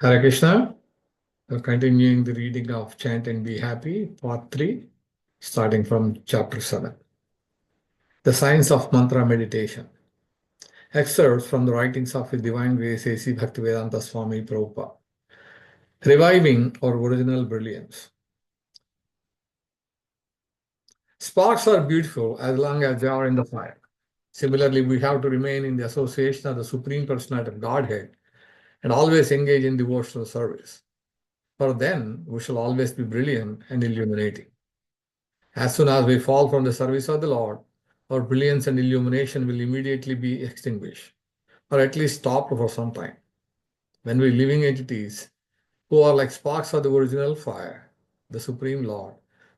Hare Krishna. We're continuing the reading of Chant and Be Happy, Part 3, starting from Chapter 7. The Science of Mantra Meditation. Excerpts from the writings of His Divine Grace A.C. Bhaktivedanta Swami Prabhupada. Reviving our original brilliance. Sparks are beautiful as long as they are in the fire. Similarly, we have to remain in the association of the Supreme Personality of Godhead and always engage in devotional service. For then, we shall always be brilliant and illuminating. As soon as we fall from the service of the Lord, our brilliance and illumination will immediately be extinguished, or at least stopped for some time. When we living entities, who are like sparks of the original fire, the Supreme Lord,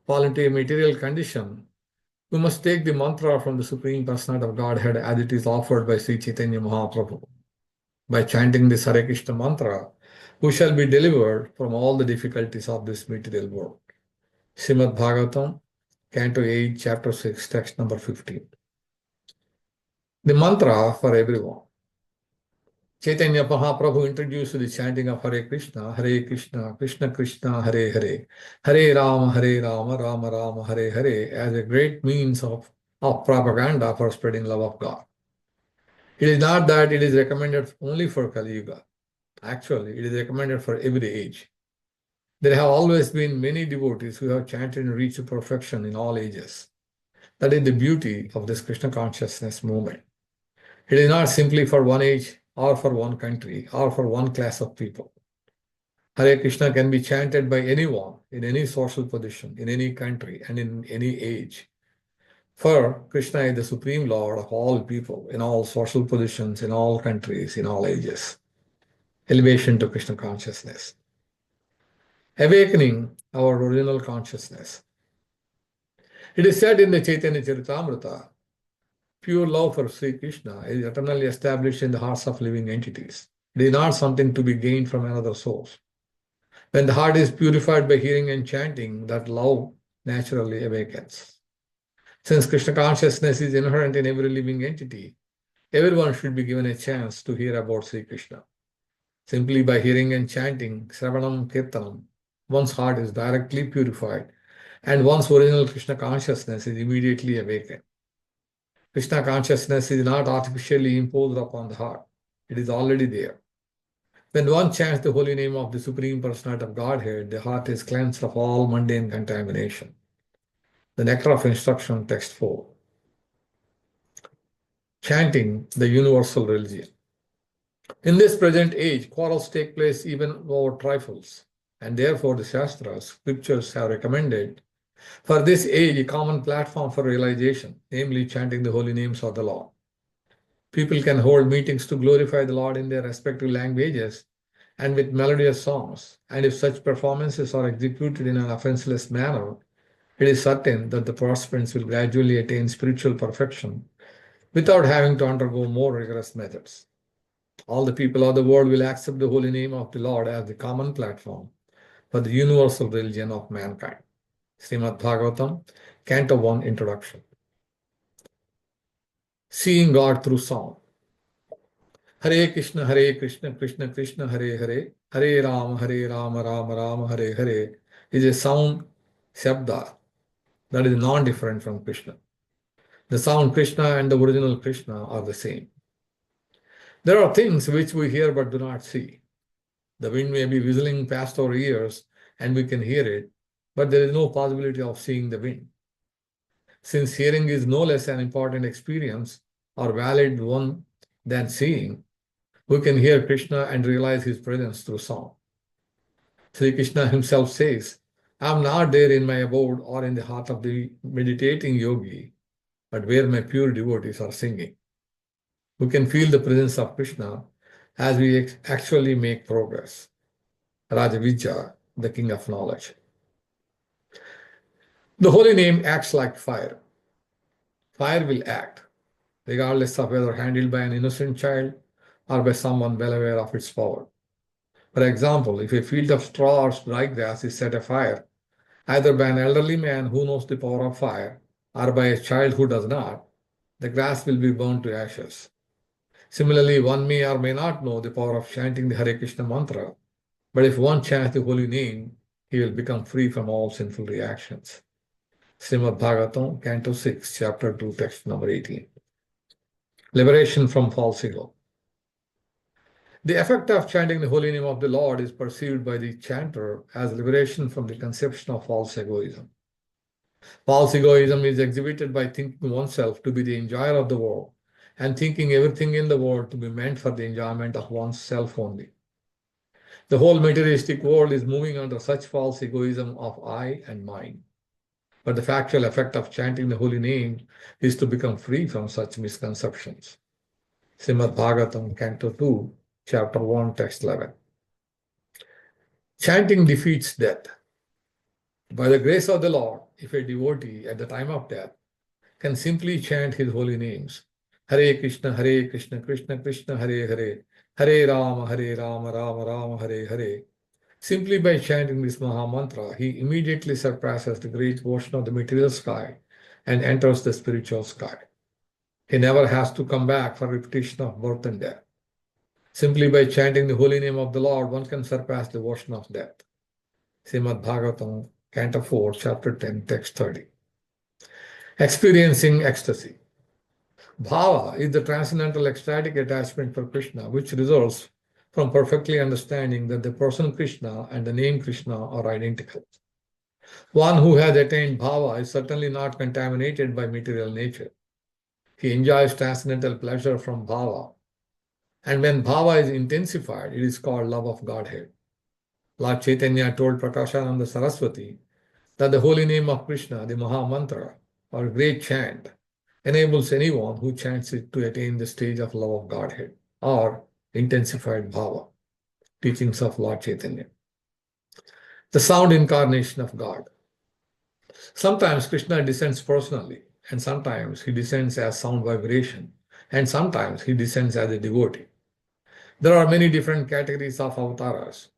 fall into a material condition, we must take the mantra from the Supreme Personality of Godhead as it is offered by Sri Chaitanya Mahaprabhu. By chanting this Hare Krishna mantra, we shall be delivered from all the difficulties of this material world. Srimad Bhagavatam, Canto 8, Chapter 6, text number 15. The mantra for everyone. Chaitanya Mahaprabhu introduced the chanting of Hare Krishna, Krishna Krishna, Hare Hare, Hare Rama, Rama Rama, Hare Hare, as a great means of propaganda for spreading love of God. It is not that it is recommended only for Kali Yuga. Actually, it is recommended for every age. There have always been many devotees who have chanted and reached perfection in all ages. That is the beauty of this Krishna consciousness movement. It is not simply for one age or for one country or for one class of people. Hare Krishna can be chanted by anyone in any social position, in any country, and in any age. For Krishna is the Supreme Lord of all people, in all social positions, in all countries, in all ages. Elevation to Krishna consciousness. Awakening our original consciousness. It is said in the Chaitanya Charitamrita, pure love for Sri Krishna is eternally established in the hearts of living entities. It is not something to be gained from another source. When the heart is purified by hearing and chanting, that love naturally awakens. Since Krishna consciousness is inherent in every living entity, everyone should be given a chance to hear about Sri Krishna. Simply by hearing and chanting, Sravanam Kirtanam, one's heart is directly purified and one's original Krishna consciousness is immediately awakened. Krishna consciousness is not artificially imposed upon the heart. It is already there. When one chants the holy name of the Supreme Personality of Godhead, the heart is cleansed of all mundane contamination. The Nectar of Instruction, text 4. Chanting the universal religion. In this present age, quarrels take place even over trifles, and therefore the Shastras, scriptures have recommended for this age a common platform for realization, namely chanting the holy names of the Lord. People can hold meetings to glorify the Lord in their respective languages and with melodious songs, and if such performances are executed in an offenseless manner, it is certain that the participants will gradually attain spiritual perfection without having to undergo more rigorous methods. All the people of the world will accept the holy name of the Lord as the common platform for the universal religion of mankind. Srimad Bhagavatam, Canto 1, Introduction. Seeing God through song. Hare Krishna, Krishna Krishna, Hare Hare, Hare Rama, Rama Rama, Hare Hare is a sound, Shabda, that is non-different from Krishna. The sound Krishna and the original Krishna are the same. There are things which we hear but do not see. The wind may be whistling past our ears and we can hear it, but there is no possibility of seeing the wind. Since hearing is no less an important experience or valid one than seeing, we can hear Krishna and realize his presence through song. Sri Krishna himself says, I am not there in my abode or in the heart of the meditating yogi, but where my pure devotees are singing. We can feel the presence of Krishna as we actually make progress. Raja Vidya, the king of knowledge. The holy name acts like fire. Fire will act, regardless of whether handled by an innocent child or by someone well aware of its power. For example, if a field of straw or dry grass is set afire, either by an elderly man who knows the power of fire or by a child who does not, the grass will be burned to ashes. Similarly, one may or may not know the power of chanting the Hare Krishna mantra, But if one chants the holy name, he will become free from all sinful reactions. Srimad Bhagavatam, Canto 6, Chapter 2, Text number 18. Liberation from false ego. The effect of chanting the holy name of the Lord is perceived by the chanter as liberation from the conception of false egoism. False egoism is exhibited by thinking oneself to be the enjoyer of the world and thinking everything in the world to be meant for the enjoyment of oneself only. The whole materialistic world is moving under such false egoism of I and mine. But the factual effect of chanting the holy name is to become free from such misconceptions. Srimad Bhagavatam, Canto 2, Chapter 1, Text 11. Chanting defeats death. By the grace of the Lord, if a devotee at the time of death can simply chant his holy names, Hare Krishna, Krishna Krishna, Hare Hare, Hare Rama, Rama Rama, Hare Hare. Simply by chanting this Maha Mantra, he immediately surpasses the great ocean of the material sky and enters the spiritual sky. He never has to come back for repetition of birth and death. Simply by chanting the holy name of the Lord, one can surpass the ocean of death. Srimad Bhagavatam, Canto 4, Chapter 10, Text 30. Experiencing ecstasy. Bhava is the transcendental ecstatic attachment for Krishna, which results from perfectly understanding that the person Krishna and the name Krishna are identical. One who has attained bhava is certainly not contaminated by material nature. He enjoys transcendental pleasure from bhava. And when bhava is intensified, it is called love of Godhead. Lord Chaitanya told Prakashananda Saraswati that the holy name of Krishna, the Maha Mantra, or great chant, enables anyone who chants it to attain the stage of love of Godhead, or intensified bhava, teachings of Lord Chaitanya. The sound incarnation of God. Sometimes Krishna descends personally, and sometimes he descends as sound vibration, and sometimes he descends as a devotee. There are many different categories of avatars.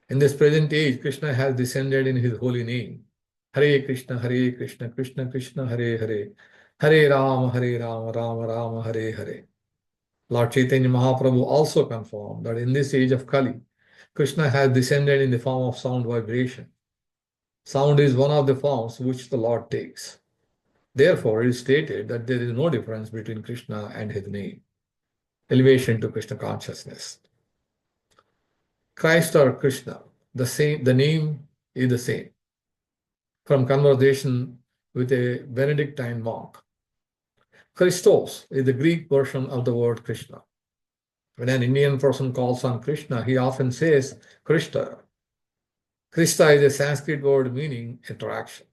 In this present age, Krishna has descended in his holy name. Hare Krishna, Krishna Krishna, Hare Hare, Hare Rama, Rama Rama, Hare Hare. Lord Chaitanya Mahaprabhu also confirmed that in this age of Kali, Krishna has descended in the form of sound vibration. Sound is one of the forms which the Lord takes. Therefore, it is stated that there is no difference between Krishna and his name. Elevation to Krishna consciousness. Christ or Krishna, the name is the same. From conversation with a Benedictine monk, Christos is the Greek version of the word Krishna. When an Indian person calls on Krishna, he often says Krishna. Krishna is a Sanskrit word meaning attraction.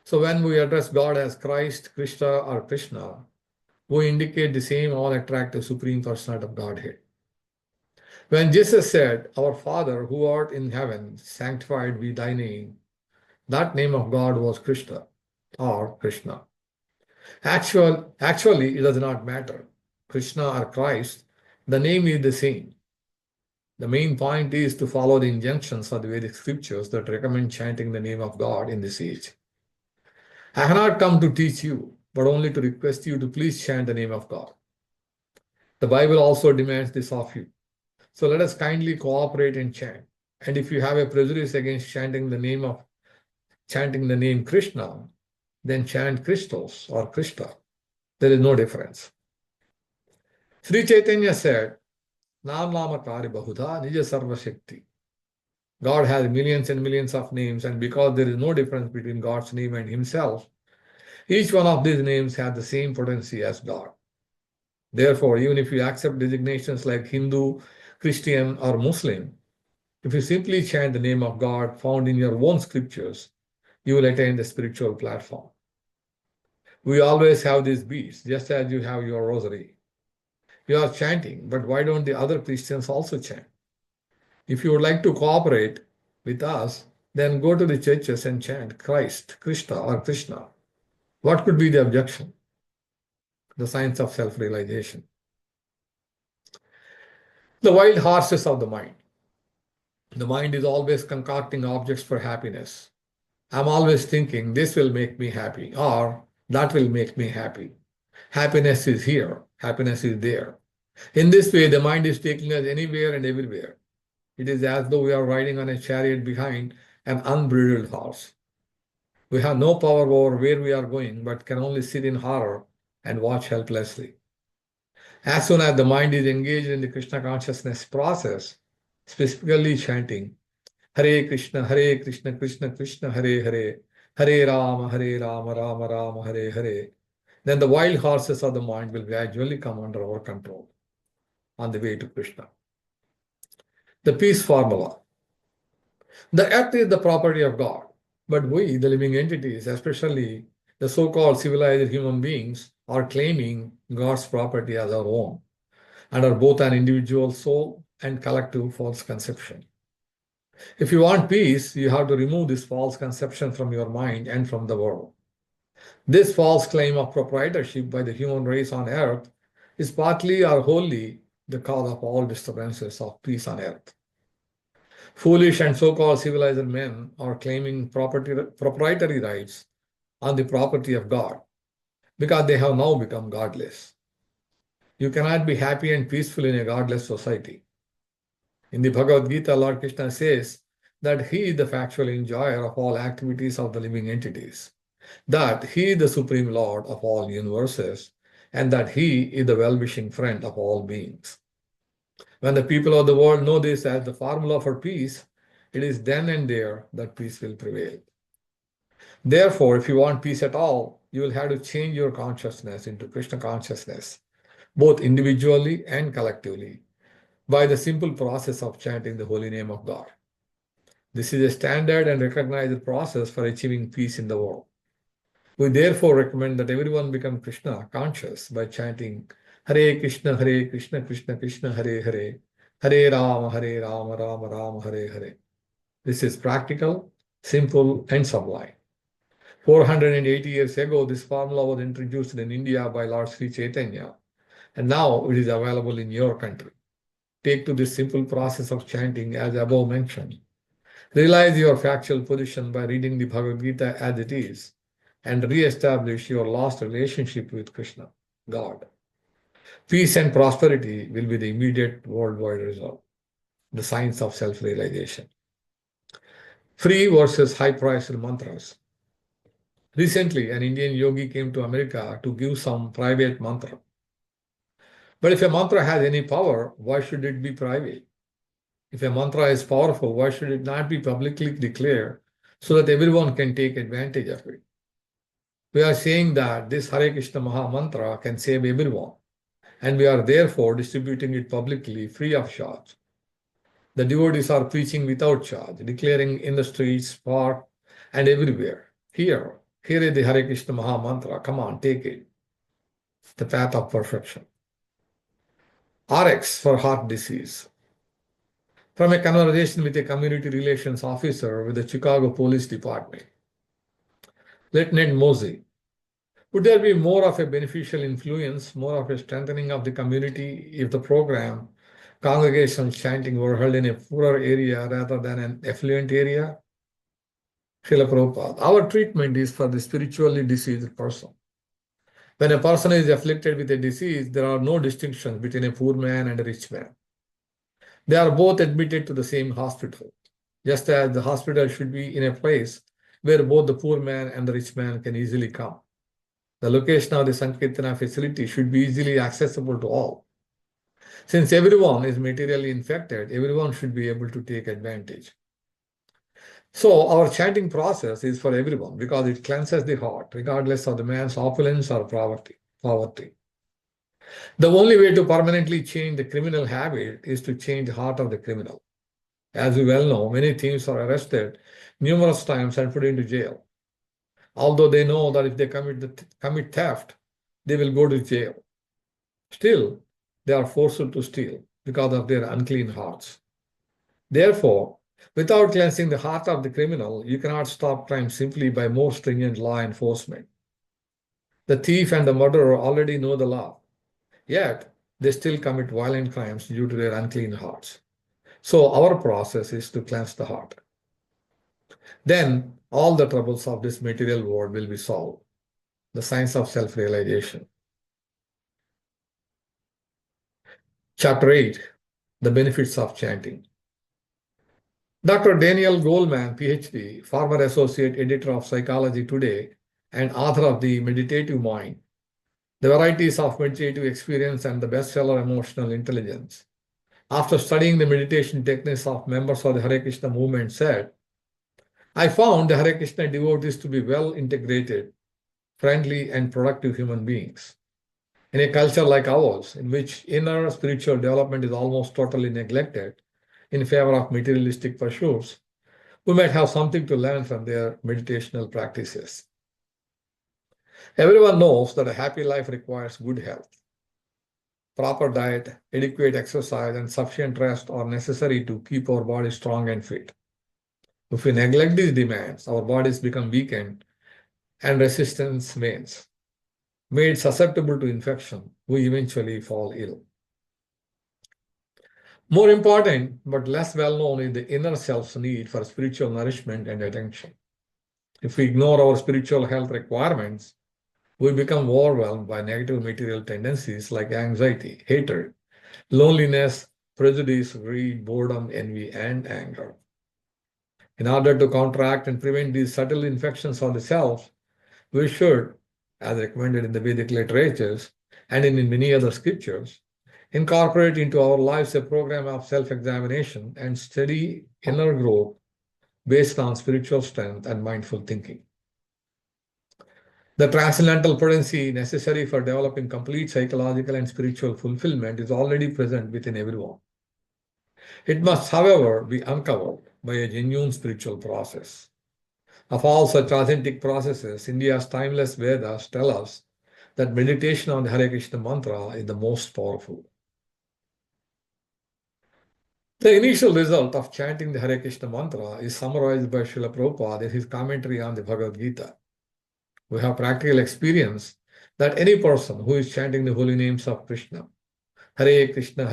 So when we address God as Christ, Krishna, or Krishna, we indicate the same all-attractive Supreme Personality of Godhead. When Jesus said, Our Father who art in heaven, sanctified be thy name, that name of God was Krishna or Krishna. Actually, it does not matter. Krishna or Christ, the name is the same. The main point is to follow the injunctions of the Vedic scriptures that recommend chanting the name of God in this age. I have not come to teach you, but only to request you to please chant the name of God. The Bible also demands this of you. So let us kindly cooperate and chant. And if you have a prejudice against chanting the name Krishna, then chant Christos or Krishna. There is no difference. Sri Chaitanya said, Nam Ācārya Bahudha Nija Sarva Shakti. God has millions and millions of names, and because there is no difference between God's name and himself, each one of these names has the same potency as God. Therefore, even if you accept designations like Hindu, Christian, or Muslim, if you simply chant the name of God found in your own scriptures, you will attain the spiritual platform. We always have these beads, just as you have your rosary. You are chanting, but why don't the other Christians also chant? If you would like to cooperate with us, then go to the churches and chant Christ, Krishna, or Krishna. What could be the objection? The science of self-realization. The wild horses of the mind. The mind is always concocting objects for happiness. I'm always thinking this will make me happy or that will make me happy. Happiness is here. Happiness is there. In this way, the mind is taking us anywhere and everywhere. It is as though we are riding on a chariot behind an unbridled horse. We have no power over where we are going, but can only sit in horror and watch helplessly. As soon as the mind is engaged in the Krishna consciousness process, specifically chanting Hare Krishna, Krishna Krishna, Hare Hare, Hare Rama, Rama Rama, Hare Hare, then the wild horses of the mind will gradually come under our control on the way to Krishna. The peace formula. The earth is the property of God, but we, the living entities, especially the so-called civilized human beings, are claiming God's property as our own, under both an individual soul and collective false conception. If you want peace, you have to remove this false conception from your mind and from the world. This false claim of proprietorship by the human race on earth is partly or wholly the cause of all disturbances of peace on earth. Foolish and so-called civilized men are claiming proprietary rights on the property of God because they have now become godless. You cannot be happy and peaceful in a godless society. In the Bhagavad Gita, Lord Krishna says that He is the factual enjoyer of all activities of the living entities, that He is the Supreme Lord of all universes, and that He is the well-wishing friend of all beings. When the people of the world know this as the formula for peace, it is then and there that peace will prevail. Therefore, if you want peace at all, you will have to change your consciousness into Krishna consciousness, both individually and collectively, by the simple process of chanting the holy name of God. This is a standard and recognized process for achieving peace in the world. We therefore recommend that everyone become Krishna conscious by chanting Hare Krishna, Krishna Krishna, Hare Hare, Hare Rama, Rama Rama, Hare Hare. This is practical, simple, and sublime. 480 years ago, this formula was introduced in India by Lord Sri Chaitanya, and now it is available in your country. Take to this simple process of chanting as above mentioned. Realize your factual position by reading the Bhagavad Gita as it is, and re-establish your lost relationship with Krishna, God. Peace and prosperity will be the immediate worldwide result, the science of self-realization. Free versus high-priced mantras. Recently, an Indian yogi came to America to give some private mantra. But if a mantra has any power, why should it be private? If a mantra is powerful, why should it not be publicly declared so that everyone can take advantage of it? We are saying that this Hare Krishna Maha Mantra can save everyone, and we are therefore distributing it publicly free of charge. The devotees are preaching without charge, declaring in the streets, park, and everywhere. Here is the Hare Krishna Maha Mantra. Come on, take it. The path of perfection. RX for heart disease. From a conversation with a community relations officer with the Chicago Police Department, Lieutenant Mosey, would there be more of a beneficial influence, more of a strengthening of the community if the program, congregation chanting were held in a poorer area rather than an affluent area? Srila Prabhupada, our treatment is for the spiritually diseased person. When a person is afflicted with a disease, there are no distinctions between a poor man and a rich man. They are both admitted to the same hospital, just as the hospital should be in a place where both the poor man and the rich man can easily come. The location of the Sankirtana facility should be easily accessible to all. Since everyone is materially infected, everyone should be able to take advantage. So our chanting process is for everyone because it cleanses the heart, regardless of the man's opulence or poverty. The only way to permanently change the criminal habit is to change the heart of the criminal. As we well know, many thieves are arrested numerous times and put into jail. Although they know that if they commit theft, they will go to jail. Still, they are forced to steal because of their unclean hearts. Therefore, without cleansing the heart of the criminal, you cannot stop crime simply by more stringent law enforcement. The thief and the murderer already know the law, yet they still commit violent crimes due to their unclean hearts. So our process is to cleanse the heart. Then all the troubles of this material world will be solved. The science of self-realization. Chapter 8, the benefits of chanting. Dr. Daniel Goleman, PhD, former associate editor of Psychology Today and author of The Meditative Mind, The Varieties of Meditative Experience and the bestseller Emotional Intelligence, after studying the meditation techniques of members of the Hare Krishna movement, said, I found the Hare Krishna devotees to be well integrated, friendly, and productive human beings. In a culture like ours, in which inner spiritual development is almost totally neglected in favor of materialistic pursuits, we might have something to learn from their meditational practices. Everyone knows that a happy life requires good health. Proper diet, adequate exercise, and sufficient rest are necessary to keep our body strong and fit. If we neglect these demands, our bodies become weakened and resistance wanes. Made susceptible to infection, we eventually fall ill. More important, but less well known, is the inner self's need for spiritual nourishment and attention. If we ignore our spiritual health requirements, we become overwhelmed by negative material tendencies like anxiety, hatred, loneliness, prejudice, greed, boredom, envy, and anger. In order to counteract and prevent these subtle infections on the self, we should, as recommended in the Vedic literatures and in many other scriptures, incorporate into our lives a program of self-examination and steady inner growth based on spiritual strength and mindful thinking. The transcendental potency necessary for developing complete psychological and spiritual fulfillment is already present within everyone. It must, however, be uncovered by a genuine spiritual process. Of all such authentic processes, India's timeless Vedas tell us that meditation on the Hare Krishna mantra is the most powerful. The initial result of chanting the Hare Krishna mantra is summarized by Srila Prabhupada in his commentary on the Bhagavad Gita. We have practical experience that any person who is chanting the holy names of Krishna, Hare Krishna,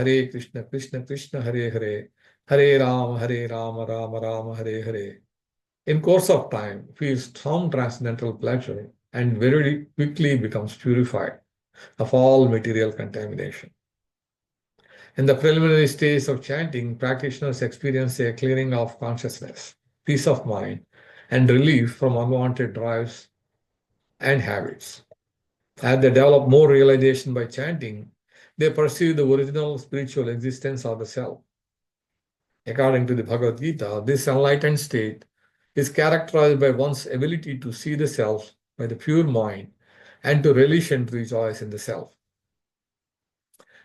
Krishna Krishna, Hare Hare, Hare Rama, Rama Rama, Hare Hare, in course of time feels some transcendental pleasure and very quickly becomes purified of all material contamination. In the preliminary stage of chanting, practitioners experience a clearing of consciousness, peace of mind, and relief from unwanted drives and habits. As they develop more realization by chanting, they perceive the original spiritual existence of the self. According to the Bhagavad Gita, this enlightened state is characterized by one's ability to see the self by the pure mind and to relish and rejoice in the self.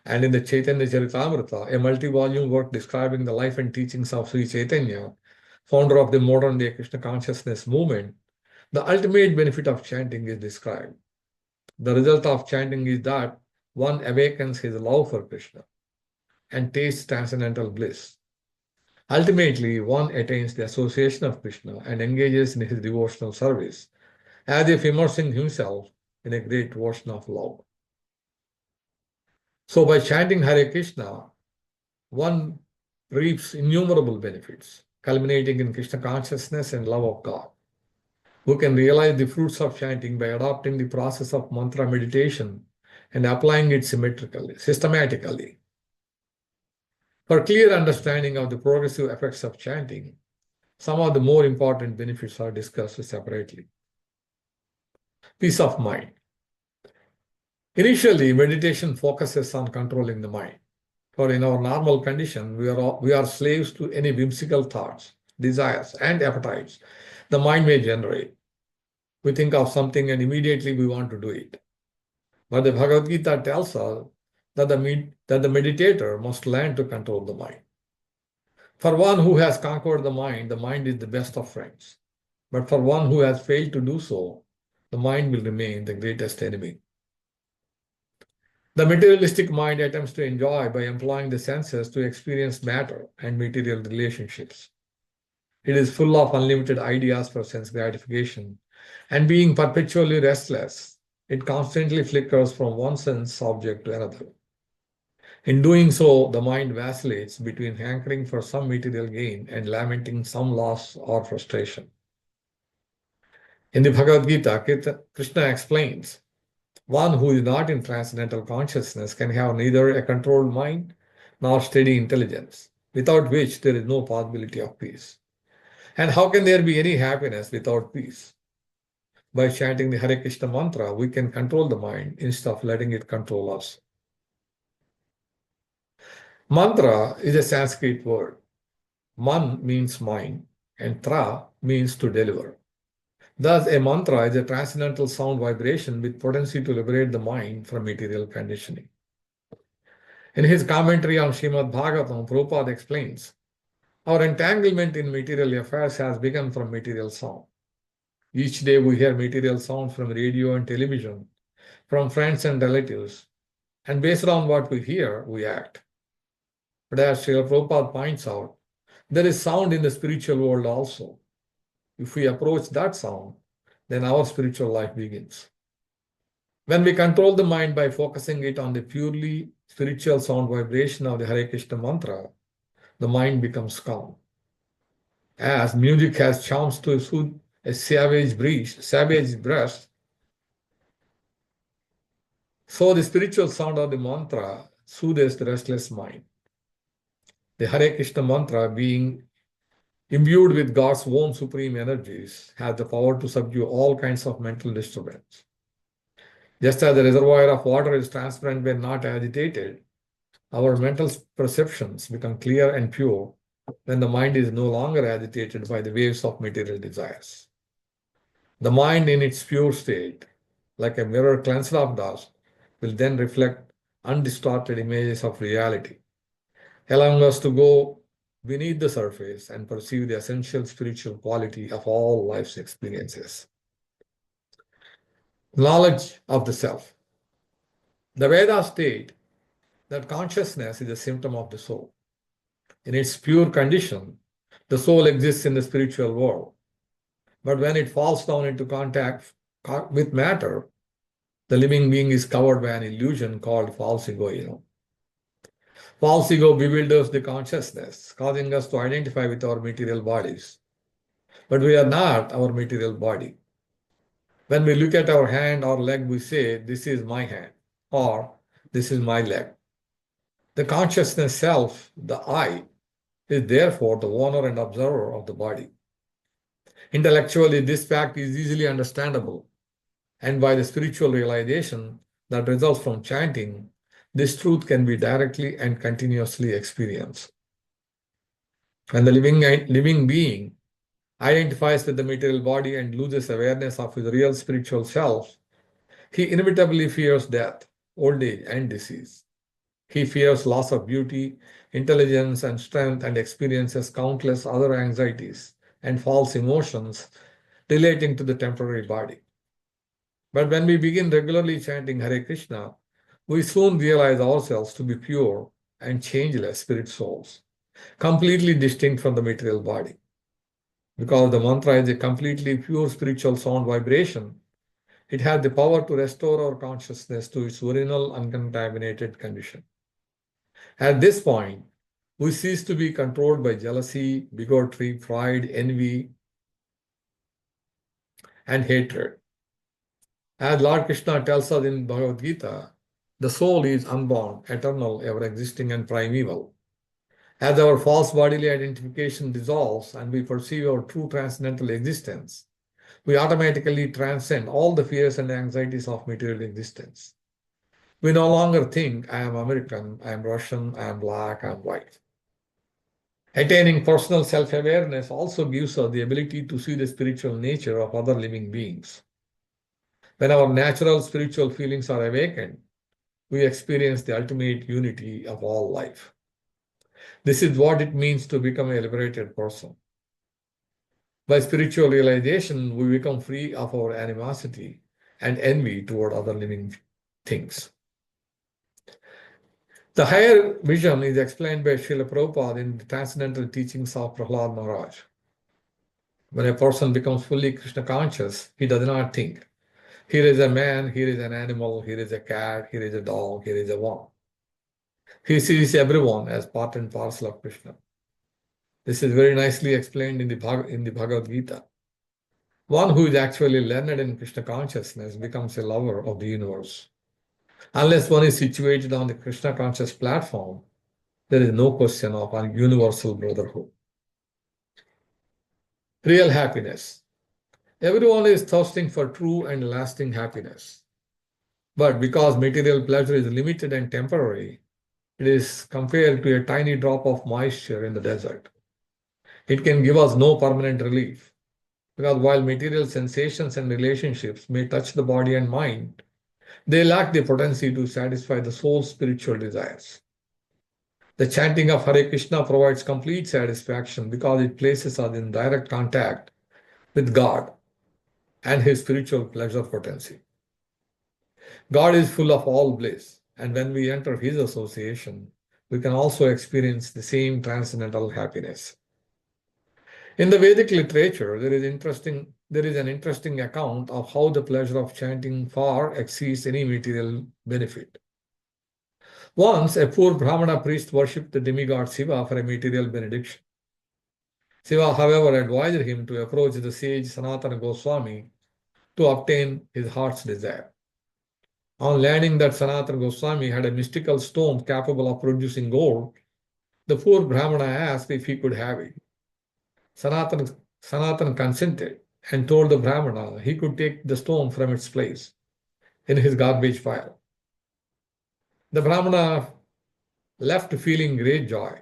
And in the Chaitanya Charitamrita, a multi-volume work describing the life and teachings of Sri Chaitanya, founder of the modern-day Krishna Consciousness movement, the ultimate benefit of chanting is described. The result of chanting is that one awakens his love for Krishna and tastes transcendental bliss. Ultimately, one attains the association of Krishna and engages in his devotional service, as if immersing himself in a great ocean of love. So by chanting Hare Krishna, one reaps innumerable benefits, culminating in Krishna consciousness and love of God. Who can realize the fruits of chanting by adopting the process of mantra meditation and applying it systematically. For clear understanding of the progressive effects of chanting, some of the more important benefits are discussed separately. Peace of mind. Initially, meditation focuses on controlling the mind. For in our normal condition, we are slaves to any whimsical thoughts, desires, and appetites the mind may generate. We think of something and immediately we want to do it. But the Bhagavad Gita tells us that the meditator must learn to control the mind. For one who has conquered the mind is the best of friends. But for one who has failed to do so, the mind will remain the greatest enemy. The materialistic mind attempts to enjoy by employing the senses to experience matter and material relationships. It is full of unlimited ideas for sense gratification, and being perpetually restless, it constantly flickers from one sense object to another. In doing so, the mind vacillates between hankering for some material gain and lamenting some loss or frustration. In the Bhagavad Gita, Krishna explains, one who is not in transcendental consciousness can have neither a controlled mind nor steady intelligence. without which there is no possibility of peace. And how can there be any happiness without peace? By chanting the Hare Krishna mantra, we can control the mind instead of letting it control us. Mantra is a Sanskrit word. Man means mind, and tra means to deliver. Thus, a mantra is a transcendental sound vibration with potency to liberate the mind from material conditioning. In his commentary on Srimad Bhagavatam, Prabhupada explains, our entanglement in material affairs has begun from material sound. Each day we hear material sound from radio and television, from friends and relatives, and based on what we hear, we act. But as Srila Prabhupada points out, there is sound in the spiritual world also. If we approach that sound, then our spiritual life begins. When we control the mind by focusing it on the purely spiritual sound vibration of the Hare Krishna mantra, the mind becomes calm. As music has charms to soothe a savage breast, so the spiritual sound of the mantra soothes the restless mind. The Hare Krishna mantra, being imbued with God's own supreme energies, has the power to subdue all kinds of mental disturbance. Just as the reservoir of water is transparent when not agitated, our mental perceptions become clear and pure when the mind is no longer agitated by the waves of material desires. The mind in its pure state, like a mirror cleansed of dust, will then reflect undistorted images of reality, allowing us to go beneath the surface and perceive the essential spiritual quality of all life's experiences. Knowledge of the self. The Vedas state that consciousness is a symptom of the soul. In its pure condition, the soul exists in the spiritual world. But when it falls down into contact with matter, the living being is covered by an illusion called false ego. False ego bewilders the consciousness, causing us to identify with our material bodies. But we are not our material body. When we look at our hand or leg, we say, this is my hand, or this is my leg. The consciousness self, the I, is therefore the owner and observer of the body. Intellectually, this fact is easily understandable, and by the spiritual realization that results from chanting, this truth can be directly and continuously experienced. When the living being identifies with the material body and loses awareness of his real spiritual self, he inevitably fears death, old age, and disease. He fears loss of beauty, intelligence, and strength, and experiences countless other anxieties and false emotions relating to the temporary body. But when we begin regularly chanting Hare Krishna, we soon realize ourselves to be pure and changeless spirit souls, completely distinct from the material body. Because the mantra is a completely pure spiritual sound vibration, it has the power to restore our consciousness to its original uncontaminated condition. At this point, we cease to be controlled by jealousy, bigotry, pride, envy, and hatred. As Lord Krishna tells us in Bhagavad Gita, the soul is unborn, eternal, ever-existing, and primeval. As our false bodily identification dissolves and we perceive our true transcendental existence, we automatically transcend all the fears and anxieties of material existence. We no longer think, I am American, I am Russian, I am black, I am white. Attaining personal self-awareness also gives us the ability to see the spiritual nature of other living beings. When our natural spiritual feelings are awakened, we experience the ultimate unity of all life. This is what it means to become a liberated person. By spiritual realization, we become free of our animosity and envy toward other living things. The higher vision is explained by Srila Prabhupada in the transcendental teachings of Prahlad Maharaj. When a person becomes fully Krishna conscious, he does not think, here is a man, here is an animal, here is a cat, here is a dog, here is a worm. He sees everyone as part and parcel of Krishna. This is very nicely explained in the Bhagavad Gita. One who is actually learned in Krishna consciousness becomes a lover of the universe. Unless one is situated on the Krishna conscious platform, there is no question of a universal brotherhood. Real happiness. Everyone is thirsting for true and lasting happiness. But because material pleasure is limited and temporary, it is compared to a tiny drop of moisture in the desert. It can give us no permanent relief. Because while material sensations and relationships may touch the body and mind, they lack the potency to satisfy the soul's spiritual desires. The chanting of Hare Krishna provides complete satisfaction because it places us in direct contact with God and His spiritual pleasure potency. God is full of all bliss, and when we enter His association, we can also experience the same transcendental happiness. In the Vedic literature, there is an interesting account of how the pleasure of chanting far exceeds any material benefit. Once, a poor Brahmana priest worshipped the demigod Shiva for a material benediction. Shiva, however, advised him to approach the sage Sanatana Goswami to obtain his heart's desire. On learning that Sanatana Goswami had a mystical stone capable of producing gold, the poor Brahmana asked if he could have it. Sanatana consented and told the Brahmana he could take the stone from its place in his garbage pile. The Brahmana left feeling great joy,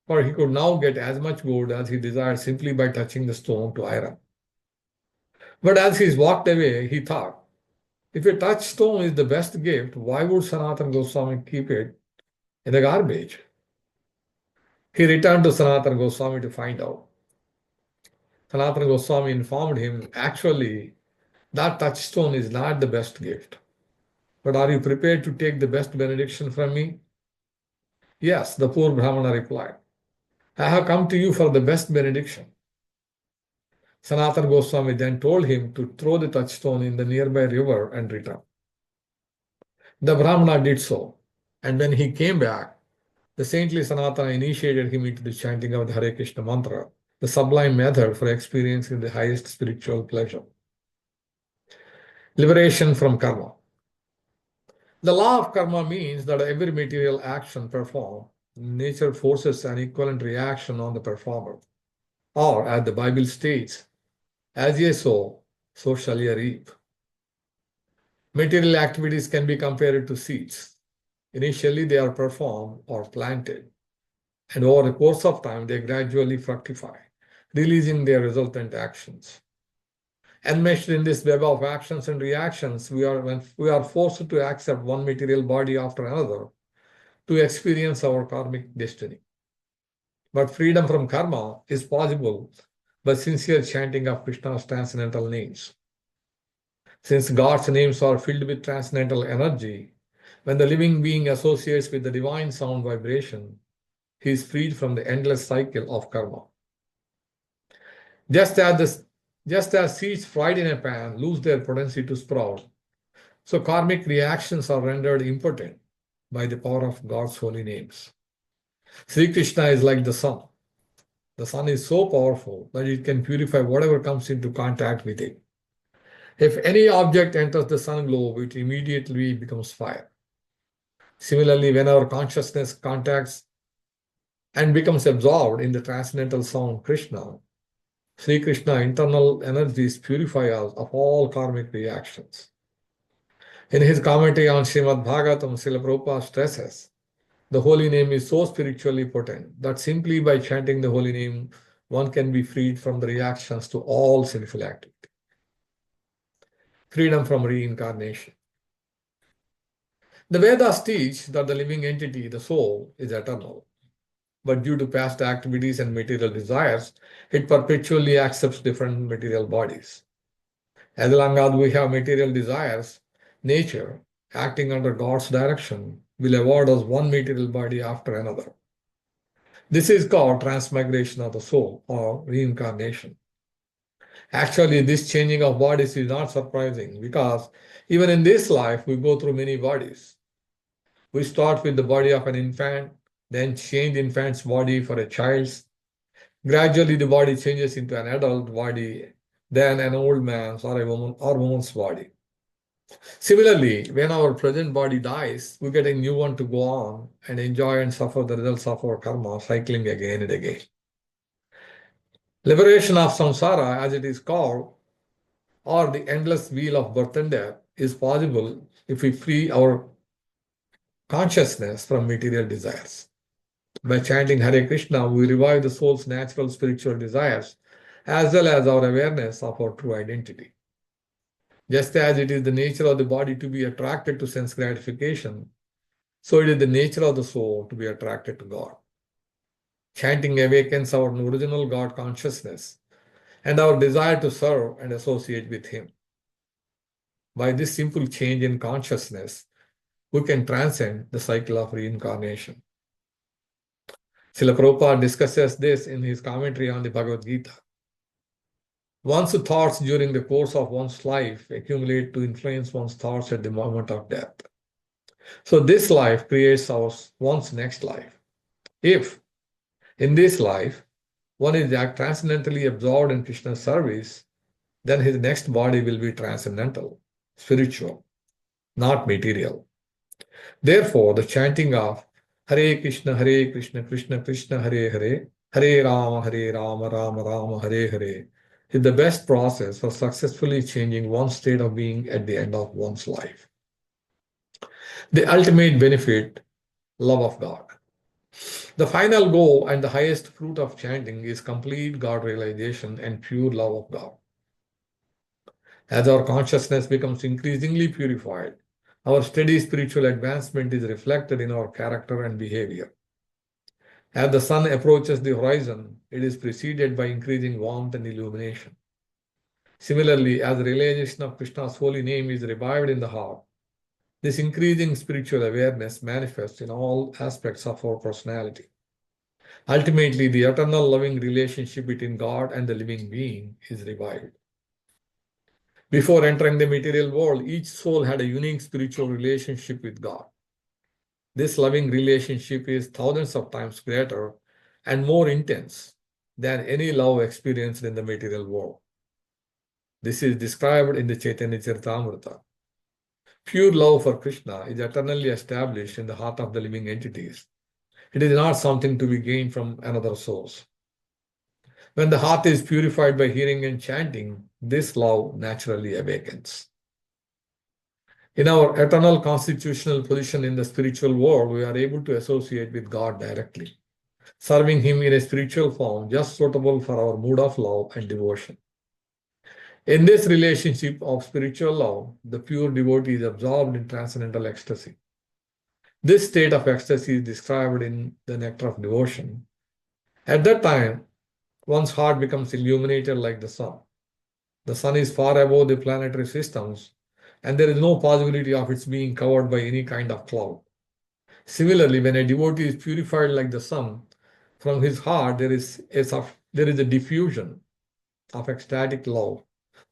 for he could now get as much gold as he desired simply by touching the stone to iron. But as he walked away, he thought, if a touchstone is the best gift, why would Sanatana Goswami keep it in the garbage? He returned to Sanatana Goswami to find out. Sanatana Goswami informed him, actually, that touchstone is not the best gift. But are you prepared to take the best benediction from me? Yes, the poor Brahmana replied. I have come to you for the best benediction. Sanatana Goswami then told him to throw the touchstone in the nearby river and return. The Brahmana did so, and when he came back, the saintly Sanatana initiated him into the chanting of the Hare Krishna mantra, the sublime method for experiencing the highest spiritual pleasure. Liberation from karma. The law of karma means that every material action performed, nature forces an equivalent reaction on the performer. Or, as the Bible states, as ye sow, so shall ye reap. Material activities can be compared to seeds. Initially, they are performed or planted, and over the course of time, they gradually fructify, releasing their resultant actions. Enmeshed in this web of actions and reactions, we are forced to accept one material body after another to experience our karmic destiny. But freedom from karma is possible by sincere chanting of Krishna's transcendental names. Since God's names are filled with transcendental energy, when the living being associates with the divine sound vibration, he is freed from the endless cycle of karma. Just as seeds fried in a pan lose their potency to sprout, so karmic reactions are rendered impotent by the power of God's holy names. Sri Krishna is like the sun. The sun is so powerful that it can purify whatever comes into contact with it. If any object enters the sun globe, it immediately becomes fire. Similarly, when our consciousness contacts and becomes absorbed in the transcendental sound Krishna, Sri Krishna internal energies purify us of all karmic reactions. In his commentary on Srimad Bhagavatam, Srila Prabhupada stresses, the holy name is so spiritually potent that simply by chanting the holy name, one can be freed from the reactions to all sinful activity. Freedom from reincarnation. The Vedas teach that the living entity, the soul, is eternal. But due to past activities and material desires, it perpetually accepts different material bodies. As long as we have material desires, nature, acting under God's direction, will award us one material body after another. This is called transmigration of the soul or reincarnation. Actually, this changing of bodies is not surprising because even in this life, we go through many bodies. We start with the body of an infant, then change the infant's body for a child's. Gradually, the body changes into an adult body, then an old man's or a woman's body. Similarly, when our present body dies, we get a new one to go on and enjoy and suffer the results of our karma, cycling again and again. Liberation of samsara, as it is called, or the endless wheel of birth and death, is possible if we free our consciousness from material desires. By chanting Hare Krishna, we revive the soul's natural spiritual desires as well as our awareness of our true identity. Just as it is the nature of the body to be attracted to sense gratification, so it is the nature of the soul to be attracted to God. Chanting awakens our original God consciousness and our desire to serve and associate with Him. By this simple change in consciousness, we can transcend the cycle of reincarnation. Srila Prabhupada discusses this in his commentary on the Bhagavad Gita. One's thoughts during the course of one's life accumulate to influence one's thoughts at the moment of death. So this life creates one's next life. If in this life one is transcendentally absorbed in Krishna's service, then his next body will be transcendental, spiritual, not material. Therefore, the chanting of Hare Krishna, Krishna Krishna, Hare Hare, Hare Rama, Rama Rama, Hare Hare, is the best process for successfully changing one's state of being at the end of one's life. The ultimate benefit, love of God. The final goal and the highest fruit of chanting is complete God realization and pure love of God. As our consciousness becomes increasingly purified, our steady spiritual advancement is reflected in our character and behavior. As the sun approaches the horizon, it is preceded by increasing warmth and illumination. Similarly, as the realization of Krishna's holy name is revived in the heart, this increasing spiritual awareness manifests in all aspects of our personality. Ultimately, the eternal loving relationship between God and the living being is revived. Before entering the material world, each soul had a unique spiritual relationship with God. This loving relationship is thousands of times greater and more intense than any love experienced in the material world. This is described in the Chaitanya Charitamrita. Pure love for Krishna is eternally established in the heart of the living entities. It is not something to be gained from another source. When the heart is purified by hearing and chanting, this love naturally awakens. In our eternal constitutional position in the spiritual world, we are able to associate with God directly, serving Him in a spiritual form just suitable for our mood of love and devotion. In this relationship of spiritual love, the pure devotee is absorbed in transcendental ecstasy. This state of ecstasy is described in the Nectar of Devotion. At that time, one's heart becomes illuminated like the sun. The sun is far above the planetary systems, and there is no possibility of its being covered by any kind of cloud. Similarly, when a devotee is purified like the sun, from his heart there is a diffusion of ecstatic love,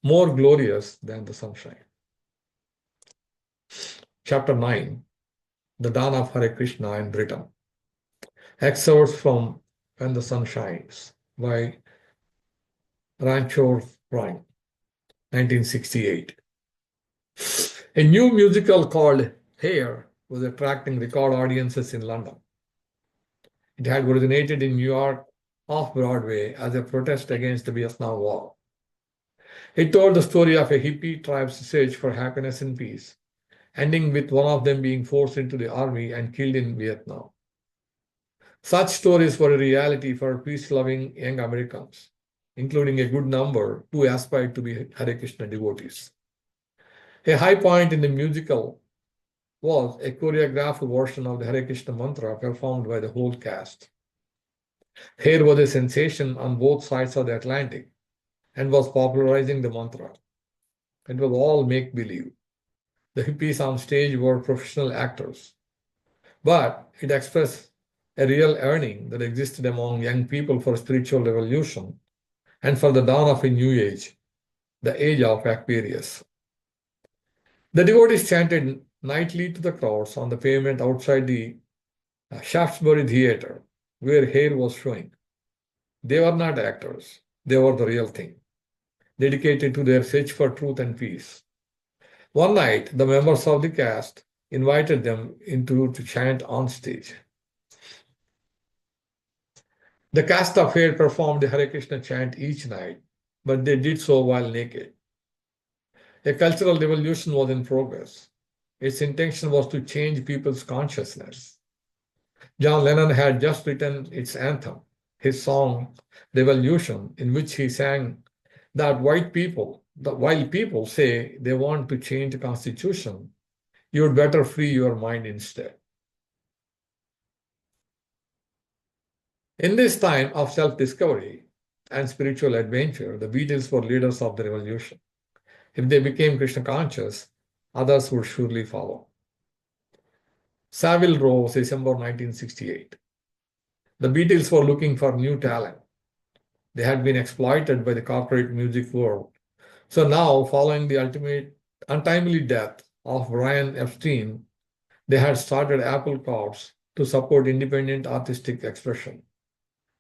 more glorious than the sunshine. Chapter 9, The Dawn of Hare Krishna in Britain. Excerpts from When the Sun Shines by Rancho Ryan, 1968. A new musical called Hair was attracting record audiences in London. It had originated in New York off-Broadway as a protest against the Vietnam War. It told the story of a hippie tribe's search for happiness and peace, ending with one of them being forced into the army and killed in Vietnam. Such stories were a reality for peace-loving young Americans, including a good number who aspired to be Hare Krishna devotees. A high point in the musical was a choreographed version of the Hare Krishna mantra performed by the whole cast. Hair was a sensation on both sides of the Atlantic and was popularizing the mantra. It was all make-believe. The hippies on stage were professional actors, but it expressed a real yearning that existed among young people for spiritual revolution and for the dawn of a new age, the age of Aquarius. The devotees chanted nightly to the crowds on the pavement outside the Shaftesbury Theatre, where Hair was showing. They were not actors, they were the real thing, dedicated to their search for truth and peace. One night, the members of the cast invited them to chant on stage. The cast of eight performed the Hare Krishna chant each night, but they did so while naked. A cultural revolution was in progress. Its intention was to change people's consciousness. John Lennon had just written its anthem, his song Revolution, in which he sang that while people say they want to change the constitution, you'd better free your mind instead. In this time of self-discovery and spiritual adventure, the Beatles were leaders of the revolution. If they became Krishna conscious, others would surely follow. Savile Row, December 1968. The Beatles were looking for new talent. They had been exploited by the corporate music world. So now, following the untimely death of Brian Epstein, they had started Apple Cards to support independent artistic expression.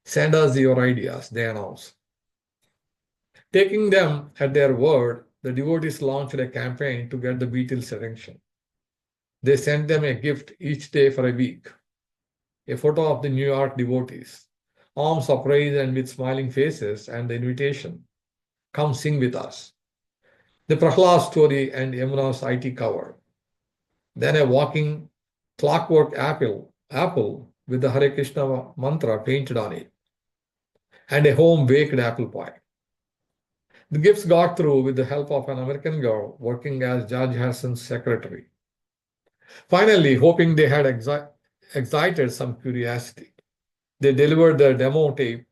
Send us your ideas, they announced. Taking them at their word, the devotees launched a campaign to get the Beatles' attention. They sent them a gift each day for a week. A photo of the New York devotees, arms upraised and with smiling faces, and the invitation, come sing with us. The Prahlad story and Yamuna's IT cover. Then a walking clockwork apple with the Hare Krishna mantra painted on it, and a home-baked apple pie. The gifts got through with the help of an American girl working as George Harrison's secretary. Finally, hoping they had excited some curiosity, they delivered their demo tape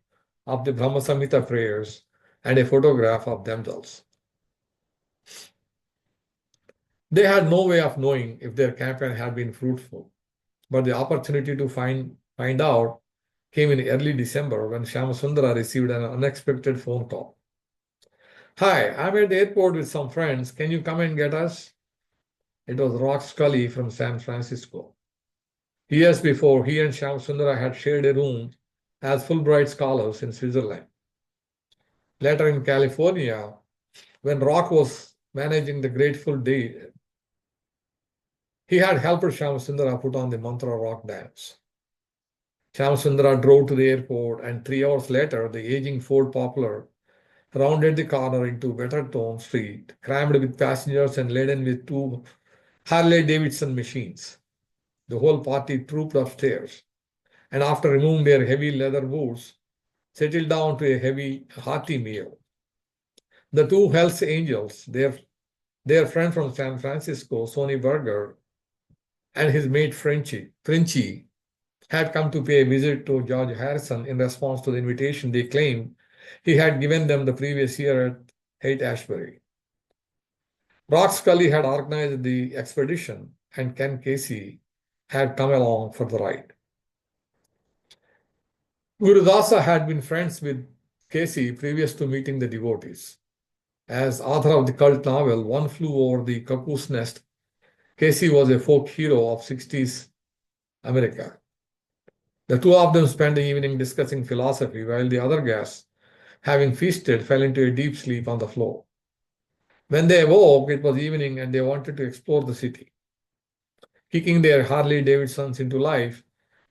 of the Brahma Samhita prayers and a photograph of themselves. They had no way of knowing if their campaign had been fruitful, but the opportunity to find out came in early December when Shyamasundara received an unexpected phone call. Hi, I'm at the airport with some friends. Can you come and get us? It was Rock Scully from San Francisco. Years before, he and Shyamasundara had shared a room as Fulbright scholars in Switzerland. Later in California, when Rock was managing the Grateful Dead, he had helped Shyamasundara put on the Mantra Rock dance. Shyamasundara drove to the airport, and 3 hours later, the aging Ford Poplar rounded the corner into Betterton Street, crammed with passengers and laden with 2 Harley-Davidson machines. The whole party trooped upstairs, and after removing their heavy leather boots, settled down to a hearty meal. The 2 Hells Angels, their friend from San Francisco, Sonny Berger, and his mate Frenchy, had come to pay a visit to George Harrison in response to the invitation they claimed he had given them the previous year at Haight-Ashbury. Rock Scully had organized the expedition, and Ken Casey had come along for the ride. Gurudasa had been friends with Casey previous to meeting the devotees. As author of the cult novel One Flew Over the Cuckoo's Nest, Casey was a folk hero of 60s America. The 2 of them spent the evening discussing philosophy, while the other guests, having feasted, fell into a deep sleep on the floor. When they awoke, it was evening and they wanted to explore the city. Kicking their Harley-Davidsons into life,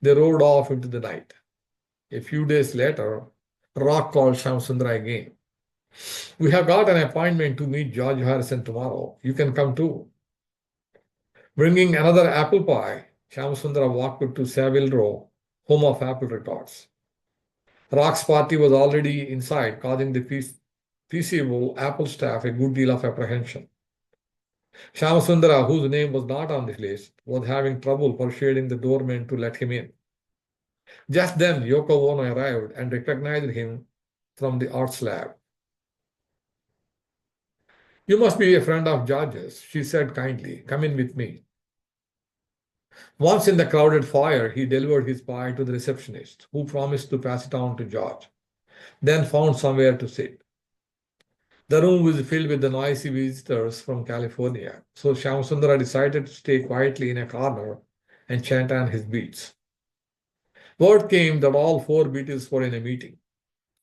they rode off into the night. A few days later, Rock called Shyamasundara again. We have got an appointment to meet George Harrison tomorrow. You can come too. Bringing another apple pie, Shyamasundara walked to Savile Row, home of Apple Records. Rock's party was already inside, causing the peaceable Apple staff a good deal of apprehension. Shyamasundara, whose name was not on the list, was having trouble persuading the doorman to let him in. Just then, Yoko Ono arrived and recognized him from the arts lab. You must be a friend of George's, she said kindly. Come in with me. Once in the crowded foyer, he delivered his pie to the receptionist, who promised to pass it on to George, then found somewhere to sit. The room was filled with the noisy visitors from California, so Shyamasundara decided to stay quietly in a corner and chant on his beats. Word came that all 4 Beatles were in a meeting.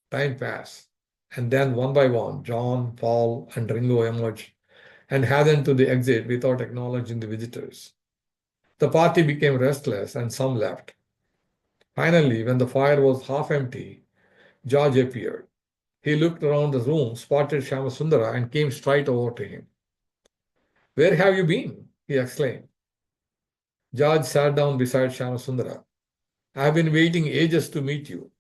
Time passed, and then one by one, John, Paul, and Ringo emerged and hastened to the exit without acknowledging the visitors. The party became restless and some left. Finally, when the fire was half empty, George appeared. He looked around the room, spotted Shyamasundara, and came straight over to him. "Where have you been?" he exclaimed. George sat down beside Shyamasundara. "I have been waiting ages to meet you.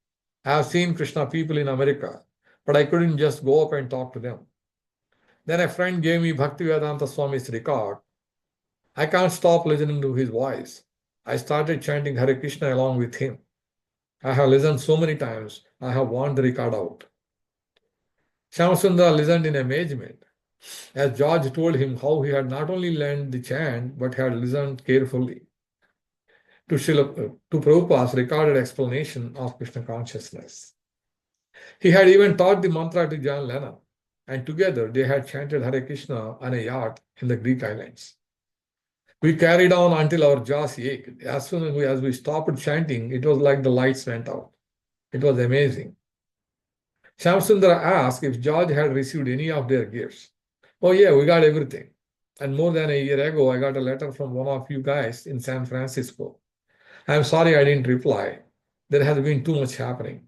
I have seen Krishna people in America, but I couldn't just go up and talk to them. Then a friend gave me Bhaktivedanta Swami's record. I can't stop listening to his voice. I started chanting Hare Krishna along with him. I have listened so many times, I have worn the record out." Shyamasundara listened in amazement as George told him how he had not only learned the chant but had listened carefully to Prabhupada's recorded explanation of Krishna consciousness. He had even taught the mantra to John Lennon, and together they had chanted Hare Krishna on a yacht in the Greek islands. We carried on until our jaws ached. As soon as we stopped chanting, it was like the lights went out. It was amazing. Shyamasundara asked if George had received any of their gifts. "Oh yeah, we got everything. And more than a year ago, I got a letter from one of you guys in San Francisco. I'm sorry I didn't reply. There has been too much happening.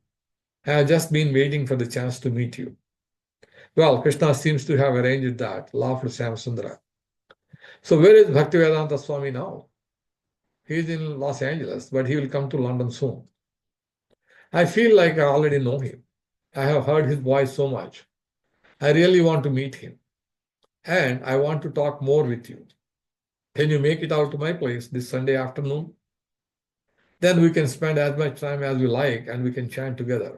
I have just been waiting for the chance to meet you." "Well, Krishna seems to have arranged that," laughed Shyamasundara. "So where is Bhaktivedanta Swami now?" "He is in Los Angeles, but he will come to London soon." "I feel like I already know him. I have heard his voice so much. I really want to meet him. And I want to talk more with you. Can you make it out to my place this Sunday afternoon? Then we can spend as much time as we like and we can chant together."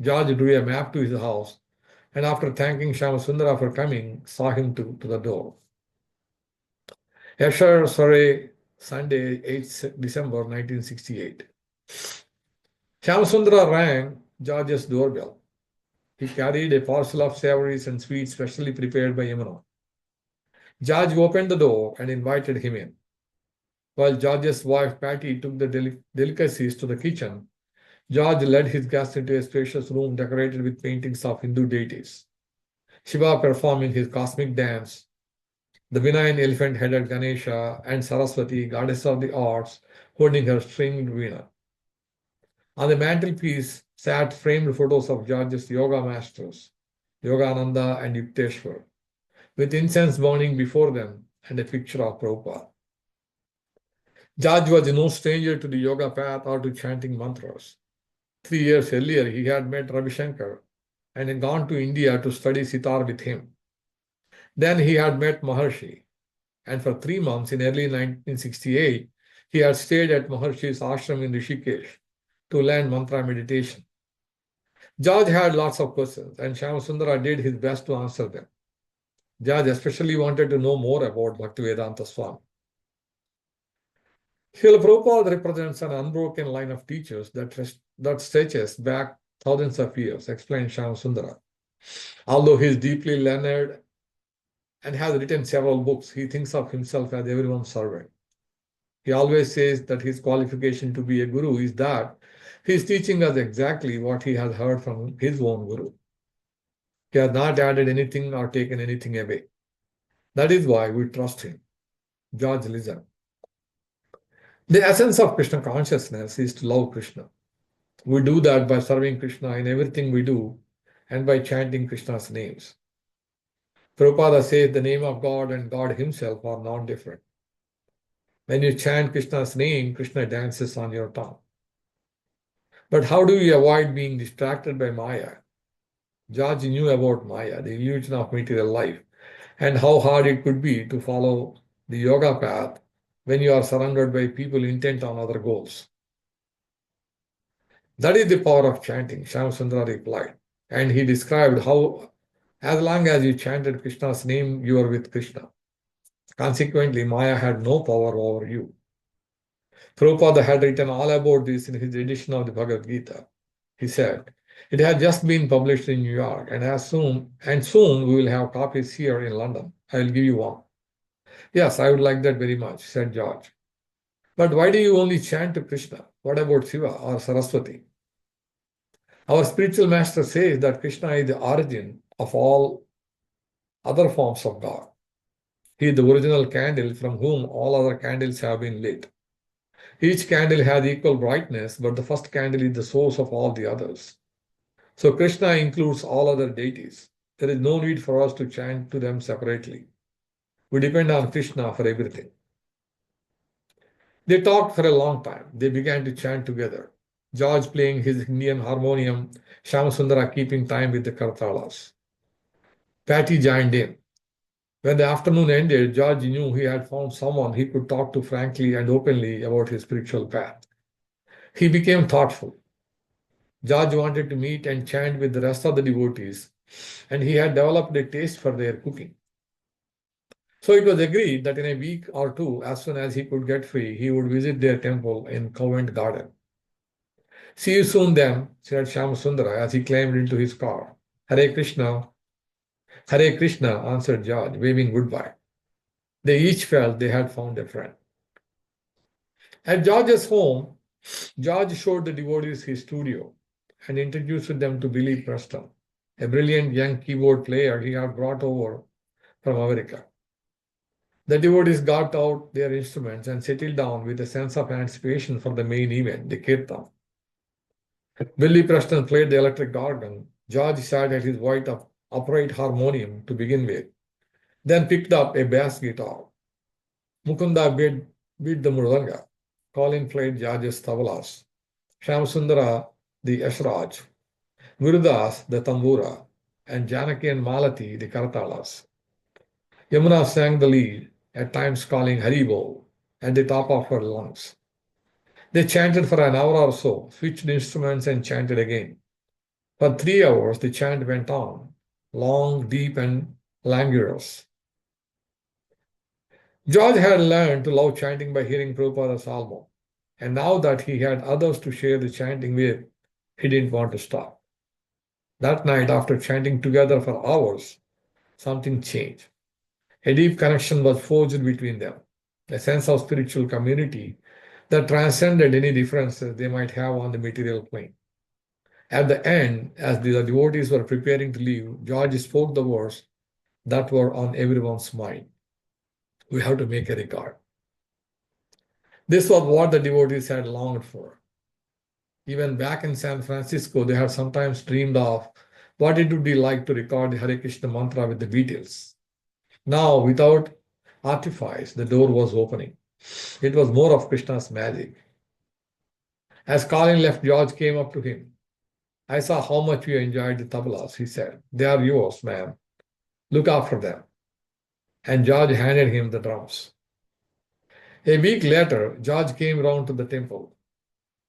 George drew a map to his house and after thanking Shyamasundara for coming, saw him to the door. Yashar Sore, Sunday, 8th December 1968. Shyamasundara rang George's doorbell. He carried a parcel of savories and sweets specially prepared by Yamuna. George opened the door and invited him in. While George's wife Patty took the delicacies to the kitchen, George led his guests into a spacious room decorated with paintings of Hindu deities. Shiva performing his cosmic dance, the benign elephant-headed Ganesha, and Saraswati, goddess of the arts, holding her stringed veena. On the mantelpiece sat framed photos of George's yoga masters, Yogananda and Yukteswar, with incense burning before them and a picture of Prabhupada. George was no stranger to the yoga path or to chanting mantras. 3 years earlier, he had met Ravi Shankar and had gone to India to study sitar with him. Then he had met Maharshi, and for 3 months in early 1968, he had stayed at Maharshi's ashram in Rishikesh to learn mantra meditation. George had lots of questions, and Shyamasundara did his best to answer them. George especially wanted to know more about Bhaktivedanta Swami. Srila Prabhupada represents an unbroken line of teachers that stretches back thousands of years, explained Shyamasundara. Although he is deeply learned and has written several books, he thinks of himself as everyone's servant. He always says that his qualification to be a guru is that he is teaching us exactly what he has heard from his own guru. He has not added anything or taken anything away. That is why we trust him. George listened. The essence of Krishna consciousness is to love Krishna. We do that by serving Krishna in everything we do and by chanting Krishna's names. Prabhupada says the name of God and God himself are not different. When you chant Krishna's name, Krishna dances on your tongue. But how do we avoid being distracted by Maya? George knew about Maya, the illusion of material life, and how hard it could be to follow the yoga path when you are surrounded by people intent on other goals. That is the power of chanting, Shyamasundara replied. And he described how, as long as you chanted Krishna's name, you were with Krishna. Consequently, Maya had no power over you. Prabhupada had written all about this in his edition of the Bhagavad Gita. He said, "It has just been published in New York, and soon we will have copies here in London. I will give you one." "Yes, I would like that very much," said George. "But why do you only chant to Krishna? What about Shiva or Saraswati?" Our spiritual master says that Krishna is the origin of all other forms of God. He is the original candle from whom all other candles have been lit. Each candle has equal brightness, but the first candle is the source of all the others. So Krishna includes all other deities. There is no need for us to chant to them separately. We depend on Krishna for everything. They talked for a long time. They began to chant together. George playing his Indian harmonium, Shyamsundara keeping time with the kartalas. Patty joined in. When the afternoon ended, George knew he had found someone he could talk to frankly and openly about his spiritual path. He became thoughtful. George wanted to meet and chant with the rest of the devotees, and he had developed a taste for their cooking. So it was agreed that in a week or two, as soon as he could get free, he would visit their temple in Covent Garden. See you soon then, said Shyamsundara as he climbed into his car. Hare Krishna. Hare Krishna, answered George, waving goodbye. They each felt they had found a friend. At George's home, George showed the devotees his studio and introduced them to Billy Preston, a brilliant young keyboard player he had brought over from America. The devotees got out their instruments and settled down with a sense of anticipation for the main event, the kirtan. Billy Preston played the electric organ. George sat at his white upright harmonium to begin with, then picked up a bass guitar. Mukunda beat the mridanga. Colin played George's tabalas. Shyamsundara the ashraj. Virudas the tambura, and Janaki and Malati the kartalas. Yamuna sang the lead, at times calling Haribol at the top of her lungs. They chanted for an hour or so, switched instruments and chanted again. For 3 hours, the chant went on, long, deep, and languorous. George had learned to love chanting by hearing Prabhupada's album, and now that he had others to share the chanting with, he didn't want to stop. That night, after chanting together for hours, something changed. A deep connection was forged between them, a sense of spiritual community that transcended any differences they might have on the material plane. At the end, as the devotees were preparing to leave, George spoke the words that were on everyone's mind. We have to make a record. This was what the devotees had longed for. Even back in San Francisco, they had sometimes dreamed of what it would be like to record the Hare Krishna mantra with the Beatles. Now, without artifice, the door was opening. It was more of Krishna's magic. As Colin left, George came up to him. I saw how much you enjoyed the tablas, he said. They are yours, man. Look after them. And George handed him the drums. A week later, George came round to the temple.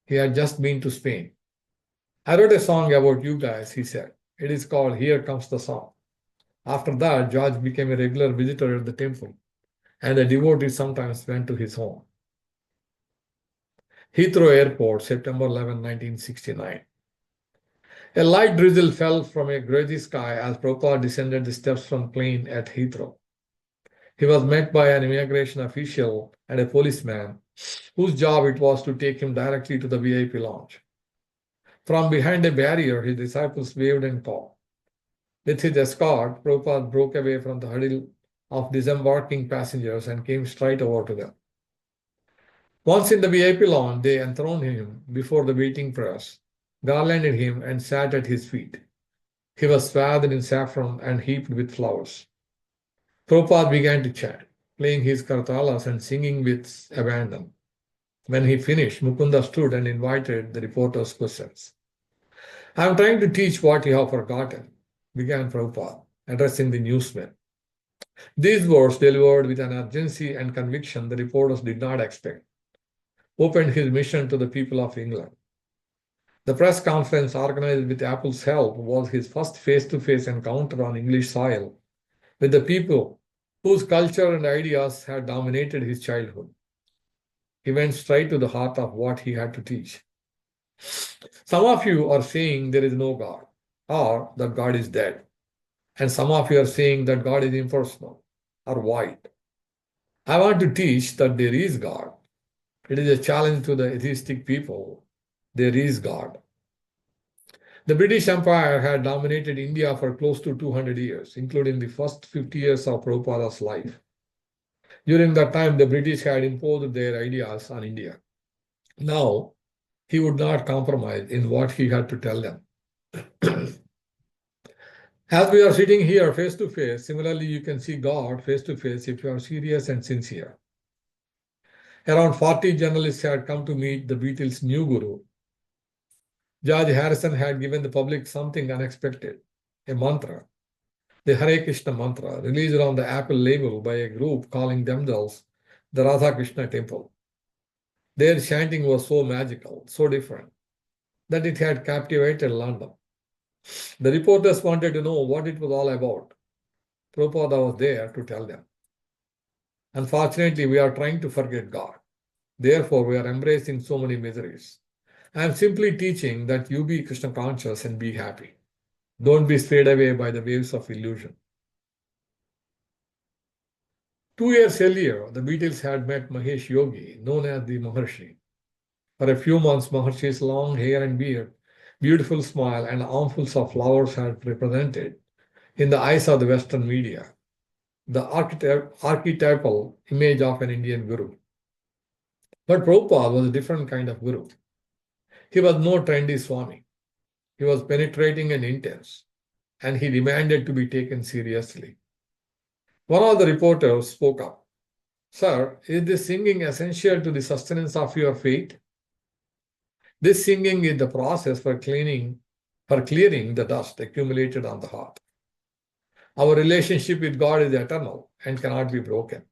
He had just been to Spain. I wrote a song about you guys, he said. It is called Here Comes the Song. After that, George became a regular visitor at the temple, and the devotees sometimes went to his home. Heathrow Airport, September 11, 1969. A light drizzle fell from a grey sky as Prabhupada descended the steps from the plane at Heathrow. He was met by an immigration official and a policeman whose job it was to take him directly to the VIP lounge. From behind a barrier, his disciples waved and called. With his escort, Prabhupada broke away from the huddle of disembarking passengers and came straight over to them. Once in the VIP lounge, they enthroned him before the waiting press, garlanded him, and sat at his feet. He was swathed in saffron and heaped with flowers. Prabhupada began to chant, playing his kartalas and singing with abandon. When he finished, Mukunda stood and invited the reporters' questions. I am trying to teach what you have forgotten, began Prabhupada, addressing the newsmen. These words, delivered with an urgency and conviction the reporters did not expect, opened his mission to the people of England. The press conference organized with Apple's help was his first face-to-face encounter on English soil with the people whose culture and ideas had dominated his childhood. He went straight to the heart of what he had to teach. Some of you are saying there is no God, or that God is dead. And some of you are saying that God is impersonal or void. I want to teach that there is God. It is a challenge to the atheistic people. There is God. The British Empire had dominated India for close to 200 years, including the first 50 years of Prabhupada's life. During that time, the British had imposed their ideas on India. Now, he would not compromise in what he had to tell them. As we are sitting here face to face, similarly, you can see God face to face if you are serious and sincere. Around 40 journalists had come to meet the Beatles' new guru. George Harrison had given the public something unexpected, a mantra, the Hare Krishna mantra, released on the Apple label by a group calling themselves the Radha Krishna Temple. Their chanting was so magical, so different, that it had captivated London. The reporters wanted to know what it was all about. Prabhupada was there to tell them. Unfortunately, we are trying to forget God. Therefore, we are embracing so many miseries. I am simply teaching that you be Krishna conscious and be happy. Don't be swayed away by the waves of illusion. 2 years earlier, the Beatles had met Mahesh Yogi, known as the Maharshi. For a few months, Maharshi's long hair and beard, beautiful smile, and armfuls of flowers had represented, in the eyes of the Western media, the archetypal image of an Indian guru. But Prabhupada was a different kind of guru. He was no trendy Swami. He was penetrating and intense, and he demanded to be taken seriously. One of the reporters spoke up. Sir, is this singing essential to the sustenance of your faith? This singing is the process for clearing the dust accumulated on the heart. Our relationship with God is eternal and cannot be broken.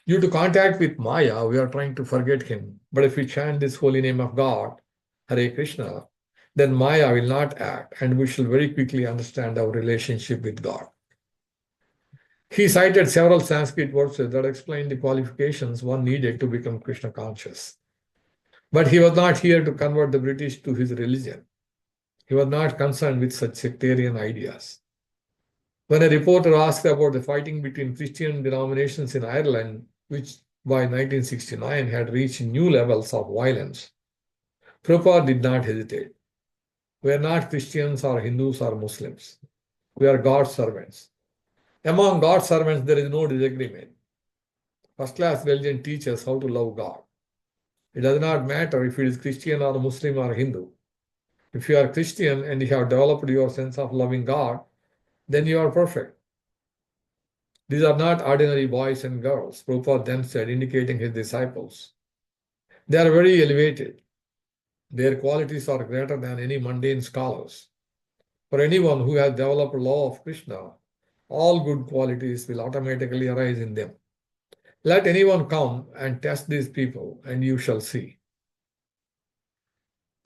Due to contact with Maya, we are trying to forget him. But if we chant this holy name of God, Hare Krishna, then Maya will not act, and we shall very quickly understand our relationship with God. He cited several Sanskrit verses that explain the qualifications one needed to become Krishna conscious. But he was not here to convert the British to his religion. He was not concerned with such sectarian ideas. When a reporter asked about the fighting between Christian denominations in Ireland, which by 1969 had reached new levels of violence, Prabhupada did not hesitate. We are not Christians or Hindus or Muslims. We are God's servants. Among God's servants, there is no disagreement. First-class religion teaches how to love God. It does not matter if it is Christian or Muslim or Hindu. If you are Christian and you have developed your sense of loving God, then you are perfect. These are not ordinary boys and girls, Prabhupada then said, indicating his disciples. They are very elevated. Their qualities are greater than any mundane scholars. For anyone who has developed law of Krishna, all good qualities will automatically arise in them. Let anyone come and test these people, and you shall see.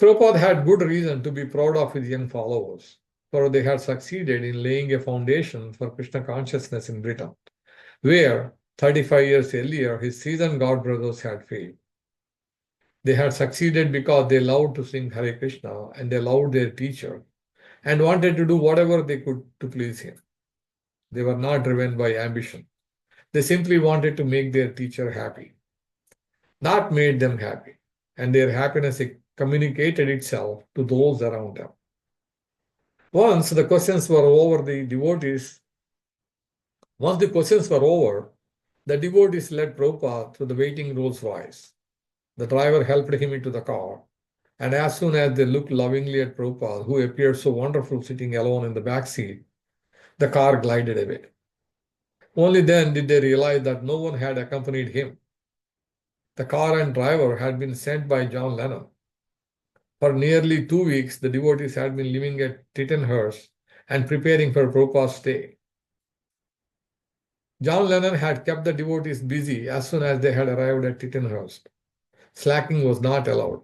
Prabhupada had good reason to be proud of his young followers, for they had succeeded in laying a foundation for Krishna consciousness in Britain, where 35 years earlier his seasoned God brothers had failed. They had succeeded because they loved to sing Hare Krishna and they loved their teacher and wanted to do whatever they could to please him. They were not driven by ambition. They simply wanted to make their teacher happy. That made them happy, and their happiness communicated itself to those around them. Once the questions were over, the devotees led Prabhupada to the waiting Rolls Royce. The driver helped him into the car, and as soon as they looked lovingly at Prabhupada, who appeared so wonderful sitting alone in the back seat, the car glided away. Only then did they realize that no one had accompanied him. The car and driver had been sent by John Lennon. For nearly 2 weeks, the devotees had been living at Tittenhurst and preparing for Prabhupada's stay. John Lennon had kept the devotees busy as soon as they had arrived at Tittenhurst. Slacking was not allowed.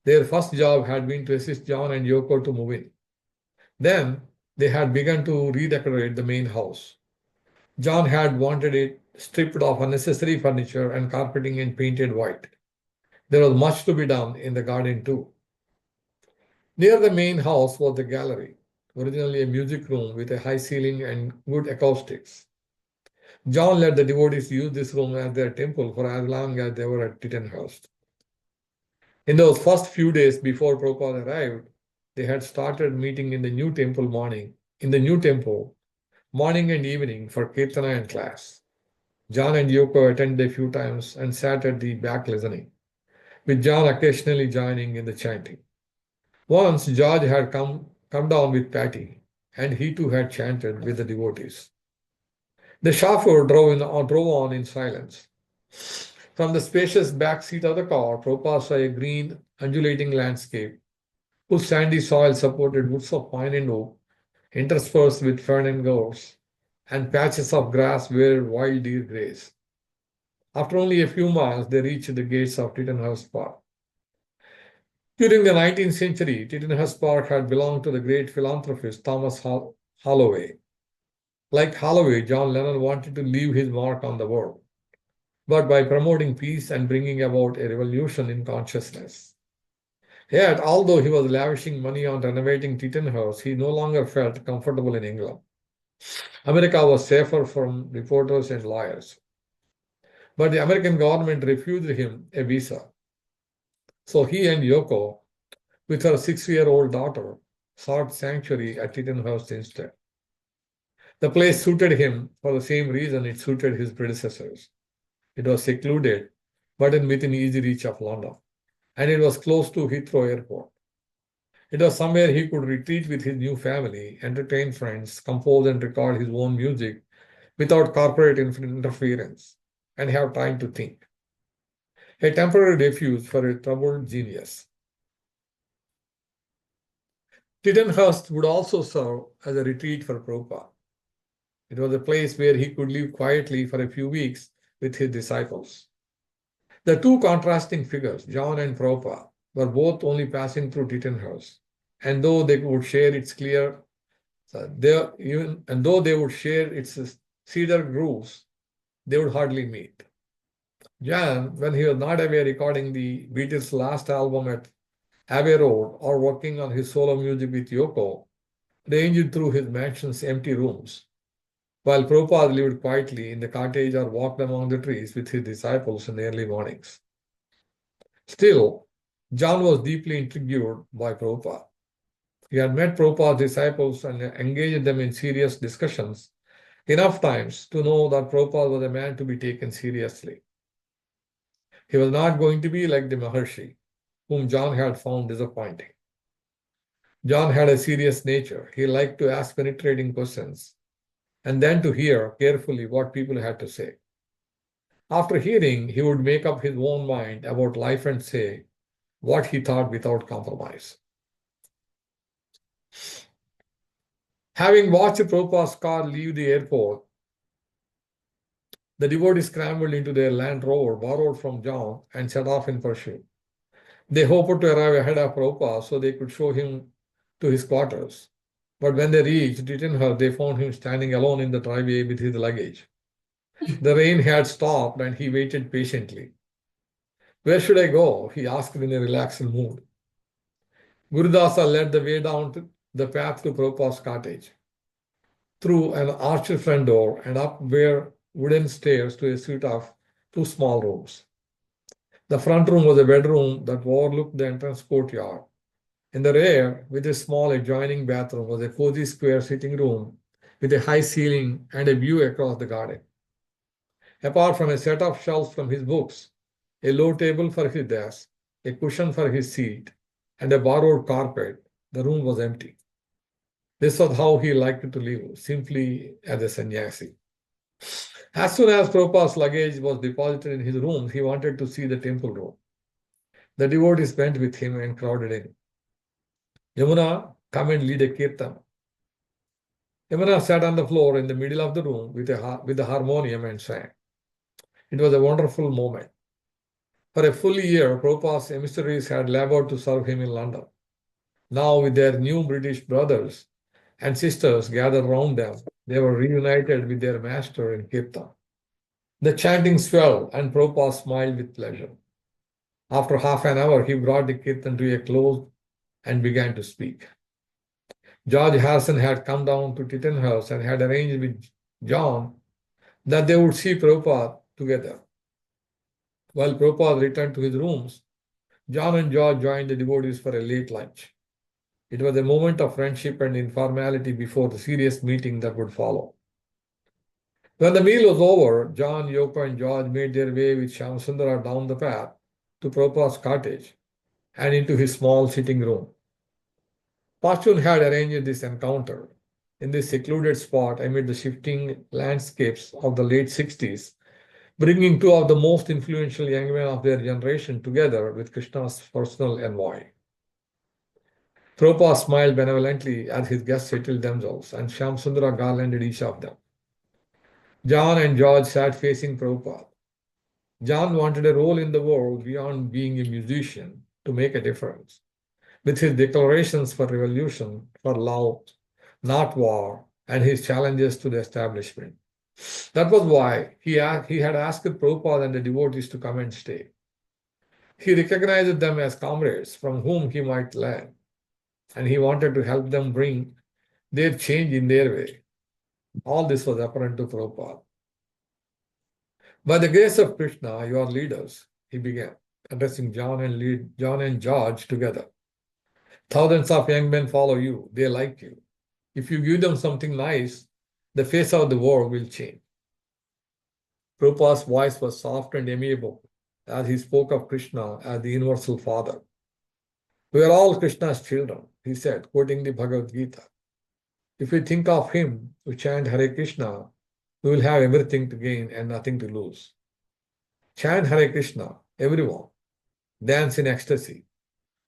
Their first job had been to assist John and Yoko to move in. Then they had begun to redecorate the main house. John had wanted it stripped of unnecessary furniture and carpeting and painted white. There was much to be done in the garden too. Near the main house was the gallery, originally a music room with a high ceiling and good acoustics. John let the devotees use this room as their temple for as long as they were at Tittenhurst. In those first few days before Prabhupada arrived, they had started meeting in the new temple morning and evening for kirtana and class. John and Yoko attended a few times and sat at the back listening, with John occasionally joining in the chanting. Once George had come down with Patty, and he too had chanted with the devotees. The chauffeur drove on in silence. From the spacious back seat of the car, Prabhupada saw a green, undulating landscape whose sandy soil supported woods of pine and oak, interspersed with fern and gorse, and patches of grass where wild deer graze. After only a few miles, they reached the gates of Tittenhurst Park. During the 19th century, Tittenhurst Park had belonged to the great philanthropist Thomas Holloway. Like Holloway, John Lennon wanted to leave his mark on the world, but by promoting peace and bringing about a revolution in consciousness. Yet, although he was lavishing money on renovating Tittenhurst, he no longer felt comfortable in England. America was safer from reporters and lawyers. But the American government refused him a visa. So he and Yoko, with her 6-year-old daughter, sought sanctuary at Tittenhurst instead. The place suited him for the same reason it suited his predecessors. It was secluded, but within easy reach of London, and it was close to Heathrow Airport. It was somewhere he could retreat with his new family, entertain friends, compose and record his own music without corporate interference, and have time to think. A temporary refuge for a troubled genius. Tittenhurst would also serve as a retreat for Prabhupada. It was a place where he could live quietly for a few weeks with his disciples. The two contrasting figures, John and Prabhupada, were both only passing through Tittenhurst, and though they would share its cedar grooves, they would hardly meet. John, when he was not away recording the Beatles' last album at Abbey Road or working on his solo music with Yoko, ranged through his mansion's empty rooms, while Prabhupada lived quietly in the cottage or walked among the trees with his disciples in the early mornings. Still, John was deeply intrigued by Prabhupada. He had met Prabhupada's disciples and engaged them in serious discussions enough times to know that Prabhupada was a man to be taken seriously. He was not going to be like the Maharshi, whom John had found disappointing. John had a serious nature. He liked to ask penetrating questions and then to hear carefully what people had to say. After hearing, he would make up his own mind about life and say what he thought without compromise. Having watched Prabhupada's car leave the airport, the devotees scrambled into their Land Rover borrowed from John and set off in pursuit. They hoped to arrive ahead of Prabhupada so they could show him to his quarters. But when they reached Tittenhurst, they found him standing alone in the driveway with his luggage. The rain had stopped and he waited patiently. Where should I go? He asked in a relaxed mood. Gurudasa led the way down the path to Prabhupada's cottage, through an arched front door and up were wooden stairs to a suite of two small rooms. The front room was a bedroom that overlooked the entrance courtyard. In the rear, with a small adjoining bathroom, was a cozy square sitting room with a high ceiling and a view across the garden. Apart from a set of shelves from his books, a low table for his desk, a cushion for his seat, and a borrowed carpet, the room was empty. This was how he liked to live, simply as a sannyasi. As soon as Prabhupada's luggage was deposited in his room, he wanted to see the temple room. The devotees went with him and crowded in. Yamuna, come and lead a kirtan. Yamuna sat on the floor in the middle of the room with the harmonium and sang. It was a wonderful moment. For a full year, Prabhupada's emissaries had labored to serve him in London. Now, with their new British brothers and sisters gathered round them, they were reunited with their master in Kirtan. The chanting swelled, and Prabhupada smiled with pleasure. After half an hour, he brought the Kirtan to a close and began to speak. George Harrison had come down to Tittenhurst and had arranged with John that they would see Prabhupada together. While Prabhupada returned to his rooms, John and George joined the devotees for a late lunch. It was a moment of friendship and informality before the serious meeting that would follow. When the meal was over, John, Yoko, and George made their way with Shyamsundara down the path to Prabhupada's cottage and into his small sitting room. Fortune had arranged this encounter in this secluded spot amid the shifting landscapes of the late 60s, bringing two of the most influential young men of their generation together with Krishna's personal envoy. Prabhupada smiled benevolently as his guests settled themselves, and Shyamsundara garlanded each of them. John and George sat facing Prabhupada. John wanted a role in the world beyond being a musician to make a difference. With his declarations for revolution, for love, not war, and his challenges to the establishment. That was why he had asked Prabhupada and the devotees to come and stay. He recognized them as comrades from whom he might learn, and he wanted to help them bring their change in their way. All this was apparent to Prabhupada. By the grace of Krishna, you are leaders, he began, addressing John and George together. Thousands of young men follow you. They like you. If you give them something nice, the face of the world will change. Prabhupada's voice was soft and amiable as he spoke of Krishna as the universal Father. We are all Krishna's children, he said, quoting the Bhagavad Gita. If we think of him, we chant Hare Krishna, we will have everything to gain and nothing to lose. Chant Hare Krishna, everyone. Dance in ecstasy.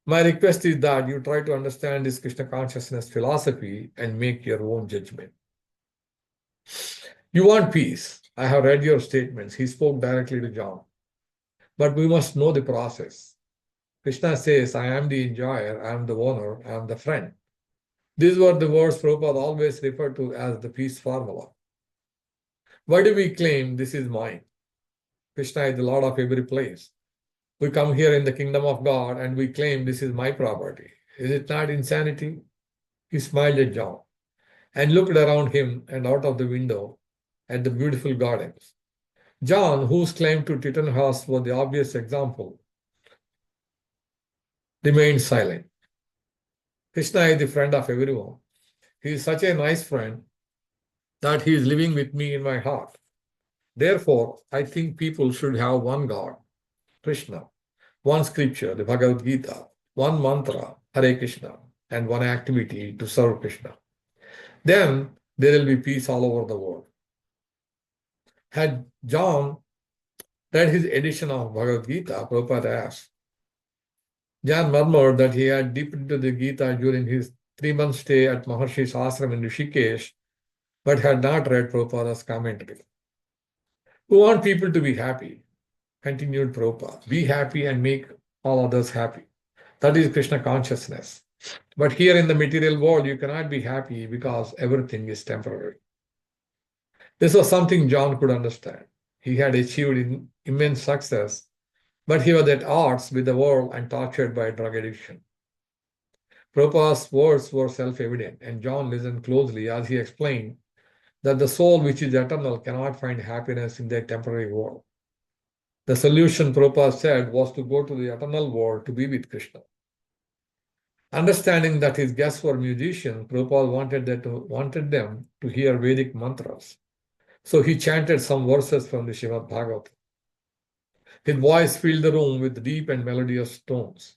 My request is that you try to understand this Krishna consciousness philosophy and make your own judgment. You want peace. I have read your statements. He spoke directly to John. But we must know the process. Krishna says, I am the enjoyer, I am the owner, I am the friend. These were the words Prabhupada always referred to as the peace formula. Why do we claim this is mine? Krishna is the Lord of every place. We come here in the kingdom of God and we claim this is my property. Is it not insanity? He smiled at John and looked around him and out of the window at the beautiful gardens. John, whose claim to Tittenhouse was the obvious example, remained silent. Krishna is the friend of everyone. He is such a nice friend that he is living with me in my heart. Therefore, I think people should have one God, Krishna, one scripture, the Bhagavad Gita, one mantra, Hare Krishna, and one activity to serve Krishna. Then there will be peace all over the world. Had John read his edition of Bhagavad Gita, Prabhupada asked, John murmured that he had dipped into the Gita during his 3-month stay at Maharshi's ashram in Rishikesh, but had not read Prabhupada's commentary. We want people to be happy, continued Prabhupada. Be happy and make all others happy. That is Krishna consciousness. But here in the material world, you cannot be happy because everything is temporary. This was something John could understand. He had achieved immense success, but he was at odds with the world and tortured by drug addiction. Prabhupada's words were self-evident, and John listened closely as he explained that the soul which is eternal cannot find happiness in their temporary world. The solution, Prabhupada said, was to go to the eternal world to be with Krishna. Understanding that his guests were musicians, Prabhupada wanted them to hear Vedic mantras. So he chanted some verses from the Srimad Bhagavatam. His voice filled the room with deep and melodious tones.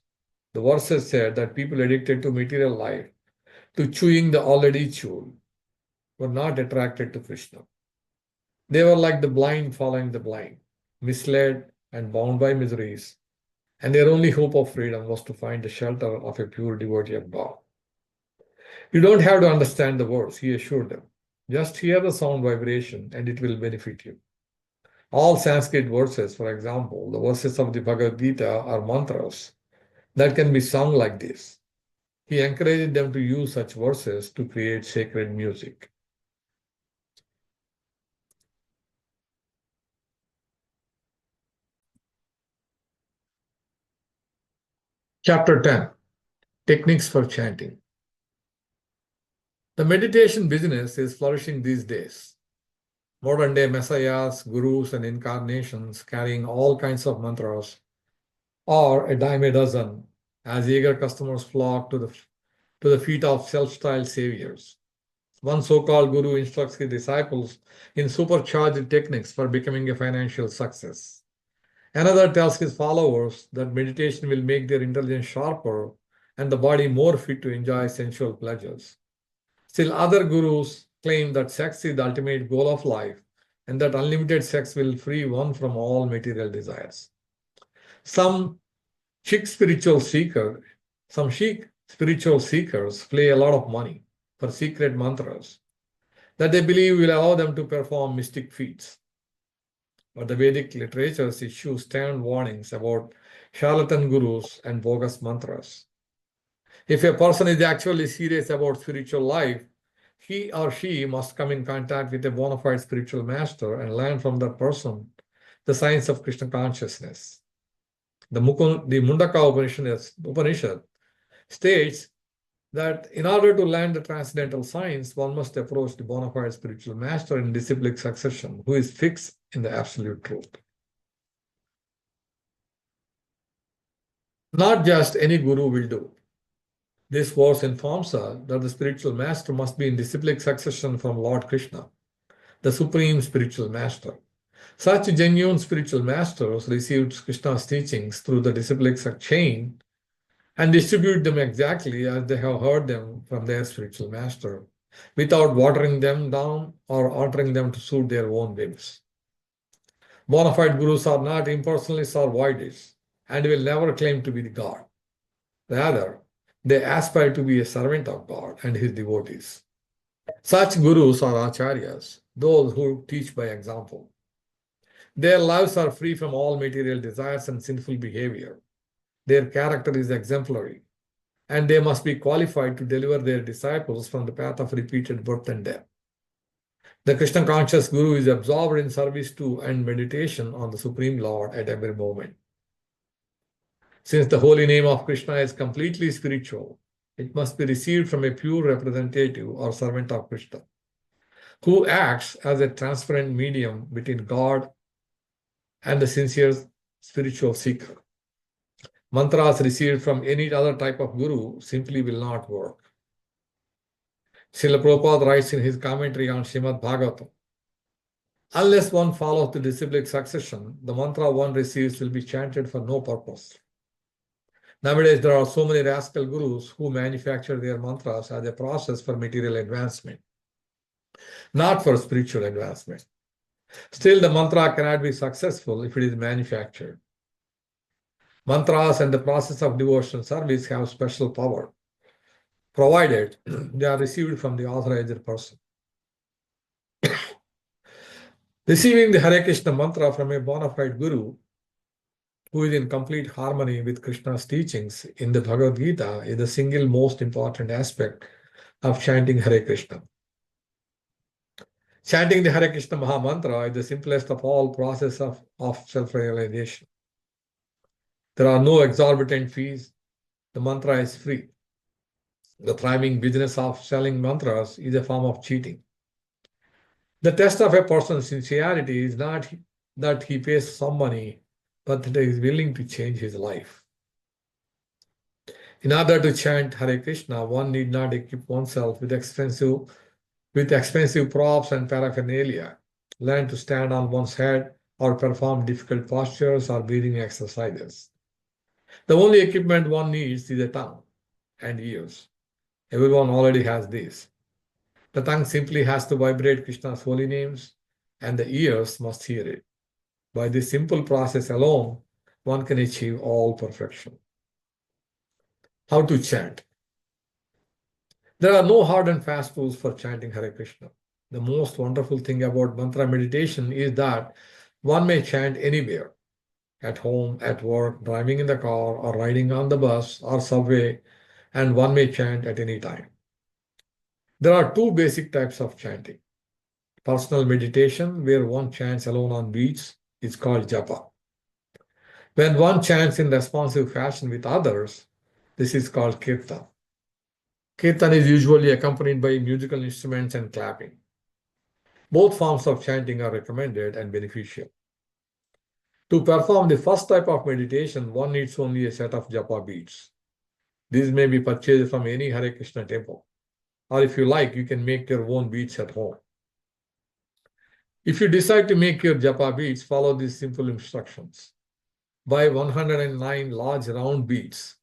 The verses said that people addicted to material life, to chewing the already chewed, were not attracted to Krishna. They were like the blind following the blind, misled and bound by miseries, and their only hope of freedom was to find the shelter of a pure devotee of God. You don't have to understand the words, he assured them. Just hear the sound vibration and it will benefit you. All Sanskrit verses, for example, the verses of the Bhagavad Gita are mantras that can be sung like this. He encouraged them to use such verses to create sacred music. Chapter 10, Techniques for Chanting. The meditation business is flourishing these days. Modern day messiahs, gurus, and incarnations carrying all kinds of mantras are a dime a dozen as eager customers flock to the feet of self-styled saviors. One so-called guru instructs his disciples in supercharged techniques for becoming a financial success. Another tells his followers that meditation will make their intelligence sharper and the body more fit to enjoy sensual pleasures. Still, other gurus claim that sex is the ultimate goal of life and that unlimited sex will free one from all material desires. Some chic spiritual seeker, some chic spiritual seekers pay a lot of money for secret mantras that they believe will allow them to perform mystic feats. But the Vedic literatures issue stern warnings about charlatan gurus and bogus mantras. If a person is actually serious about spiritual life, he or she must come in contact with a bona fide spiritual master and learn from that person the science of Krishna consciousness. The Mundaka Upanishad states that in order to learn the transcendental science, one must approach the bona fide spiritual master in disciplic succession, who is fixed in the absolute truth. Not just any guru will do. This verse informs us that the spiritual master must be in disciplic succession from Lord Krishna, the supreme spiritual master. Such genuine spiritual masters received Krishna's teachings through the disciplic chain and distribute them exactly as they have heard them from their spiritual master, without watering them down or altering them to suit their own whims. Bona fide gurus are not impersonalists or voidists and will never claim to be the God. Rather, they aspire to be a servant of God and his devotees. Such gurus are acharyas, those who teach by example. Their lives are free from all material desires and sinful behavior. Their character is exemplary, and they must be qualified to deliver their disciples from the path of repeated birth and death. The Krishna conscious guru is absorbed in service to and meditation on the Supreme Lord at every moment. Since the holy name of Krishna is completely spiritual, it must be received from a pure representative or servant of Krishna, who acts as a transparent medium between God and the sincere spiritual seeker. Mantras received from any other type of guru simply will not work. Srila Prabhupada writes in his commentary on Srimad Bhagavatam, unless one follows the disciplic succession, the mantra one receives will be chanted for no purpose. Nowadays, there are so many rascal gurus who manufacture their mantras as a process for material advancement, not for spiritual advancement. Still, the mantra cannot be successful if it is manufactured. Mantras and the process of devotional service have special power, provided they are received from the authorized person. Receiving the Hare Krishna mantra from a bona fide guru who is in complete harmony with Krishna's teachings in the Bhagavad Gita is the single most important aspect of chanting Hare Krishna. Chanting the Hare Krishna Maha Mantra is the simplest of all processes of self-realization. There are no exorbitant fees. The mantra is free. The thriving business of selling mantras is a form of cheating. The test of a person's sincerity is not that he pays some money, but that he is willing to change his life. In order to chant Hare Krishna, one need not equip oneself with expensive props and paraphernalia, learn to stand on one's head, or perform difficult postures or breathing exercises. The only equipment one needs is a tongue and ears. Everyone already has these. The tongue simply has to vibrate Krishna's holy names, and the ears must hear it. By this simple process alone, one can achieve all perfection. How to chant? There are no hard and fast rules for chanting Hare Krishna. The most wonderful thing about mantra meditation is that one may chant anywhere, at home, at work, driving in the car, or riding on the bus or subway, and one may chant at any time. There are two basic types of chanting. Personal meditation, where one chants alone on beach, is called japa. When one chants in responsive fashion with others, this is called kirtan. Kirtan is usually accompanied by musical instruments and clapping. Both forms of chanting are recommended and beneficial. To perform the first type of meditation, one needs only a set of japa beads. These may be purchased from any Hare Krishna temple or if you like, you can make your own beads at home. If you decide to make your japa beads, follow these simple instructions. Buy 109 large round beads,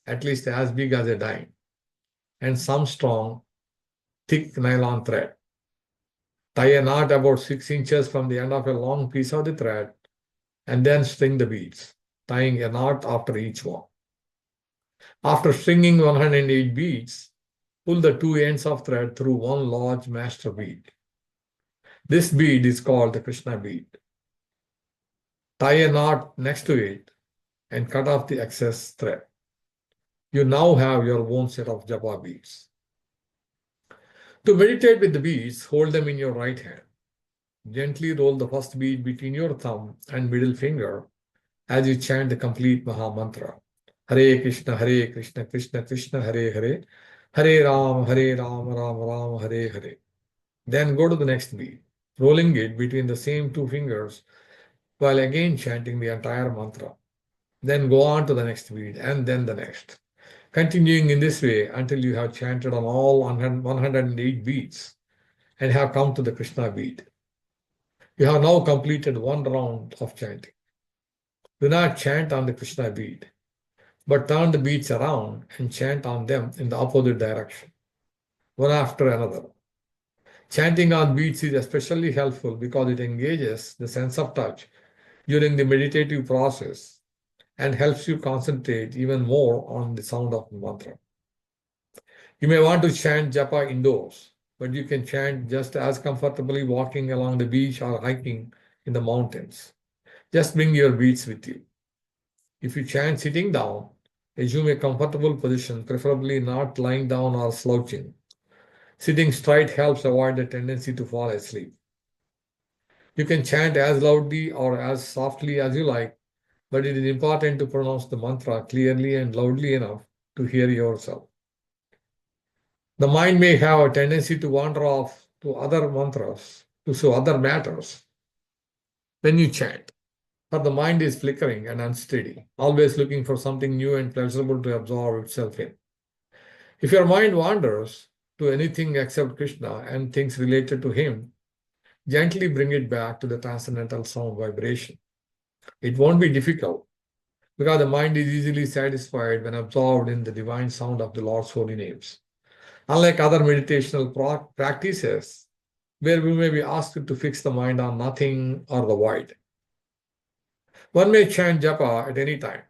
at least as big as a dime, and some strong, thick nylon thread. Tie a knot about 6 inches from the end of a long piece of the thread, and then string the beads, tying a knot after each one. After stringing 108 beads, pull the two ends of thread through one large master bead. This bead is called the Krishna bead. Tie a knot next to it and cut off the excess thread. You now have your own set of japa beads. To meditate with the beads, hold them in your right hand. Gently roll the first bead between your thumb and middle finger as you chant the complete Maha Mantra. Hare Krishna, Krishna Krishna, Hare Hare, Hare Ram, Ram Ram, Hare Hare. Then go to the next bead, rolling it between the same two fingers while again chanting the entire mantra. Then go on to the next bead and then the next, continuing in this way until you have chanted on all 108 beads and have come to the Krishna bead. You have now completed one round of chanting. Do not chant on the Krishna bead, but turn the beads around and chant on them in the opposite direction, one after another. Chanting on beads is especially helpful because it engages the sense of touch during the meditative process and helps you concentrate even more on the sound of the mantra. You may want to chant japa indoors, but you can chant just as comfortably walking along the beach or hiking in the mountains. Just bring your beads with you. If you chant sitting down, assume a comfortable position, preferably not lying down or slouching. Sitting straight helps avoid the tendency to fall asleep. You can chant as loudly or as softly as you like, but it is important to pronounce the mantra clearly and loudly enough to hear yourself. The mind may have a tendency to wander off to other mantras, to other matters when you chant, but the mind is flickering and unsteady, always looking for something new and pleasurable to absorb itself in. If your mind wanders to anything except Krishna and things related to him, gently bring it back to the transcendental sound vibration. It won't be difficult because the mind is easily satisfied when absorbed in the divine sound of the Lord's holy names. Unlike other meditational practices, where we may be asked to fix the mind on nothing or the void. One may chant japa at any time,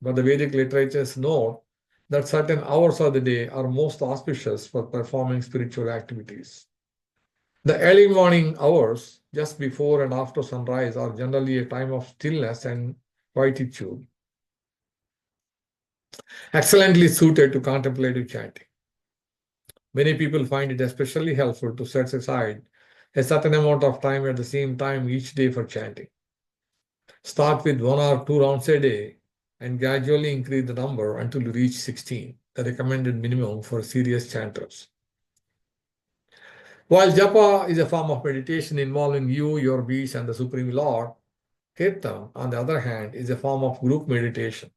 but the Vedic literatures note that certain hours of the day are most auspicious for performing spiritual activities. The early morning hours, just before and after sunrise, are generally a time of stillness and quietude, excellently suited to contemplative chanting. Many people find it especially helpful to set aside a certain amount of time at the same time each day for chanting. Start with 1 or 2 rounds a day and gradually increase the number until you reach 16, the recommended minimum for serious chanters. While japa is a form of meditation involving you, your beads, and the Supreme Lord, kirtan, on the other hand, is a form of group meditation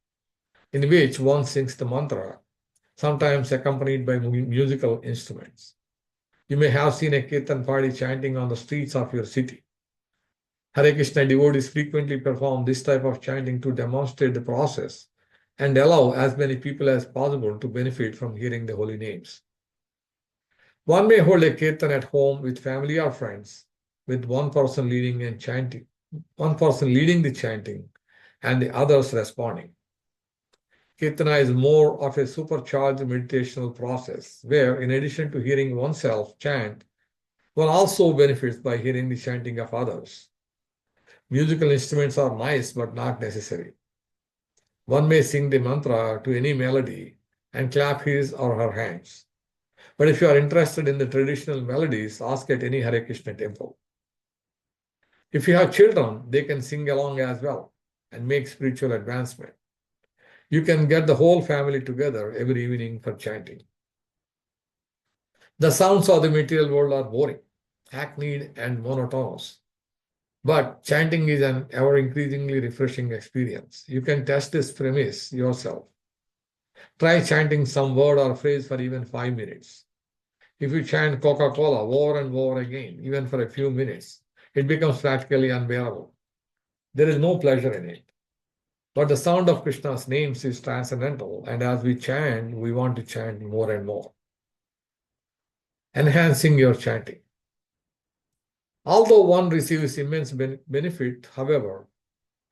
in which one sings the mantra, sometimes accompanied by musical instruments. You may have seen a kirtan party chanting on the streets of your city. Hare Krishna devotees frequently perform this type of chanting to demonstrate the process and allow as many people as possible to benefit from hearing the holy names. One may hold a kirtan at home with family or friends, with one person leading the chanting, and the others responding. Kirtana is more of a supercharged meditational process where, in addition to hearing oneself chant, one also benefits by hearing the chanting of others. Musical instruments are nice but not necessary. One may sing the mantra to any melody and clap his or her hands. But if you are interested in the traditional melodies, ask at any Hare Krishna temple. If you have children, they can sing along as well and make spiritual advancement. You can get the whole family together every evening for chanting. The sounds of the material world are boring, hackneyed, and monotonous. But chanting is an ever-increasingly refreshing experience. You can test this premise yourself. Try chanting some word or phrase for even 5 minutes. If you chant Coca-Cola over and over again, even for a few minutes, it becomes practically unbearable. There is no pleasure in it. But the sound of Krishna's names is transcendental, and as we chant, we want to chant more and more. Enhancing your chanting. Although one receives immense benefit, however,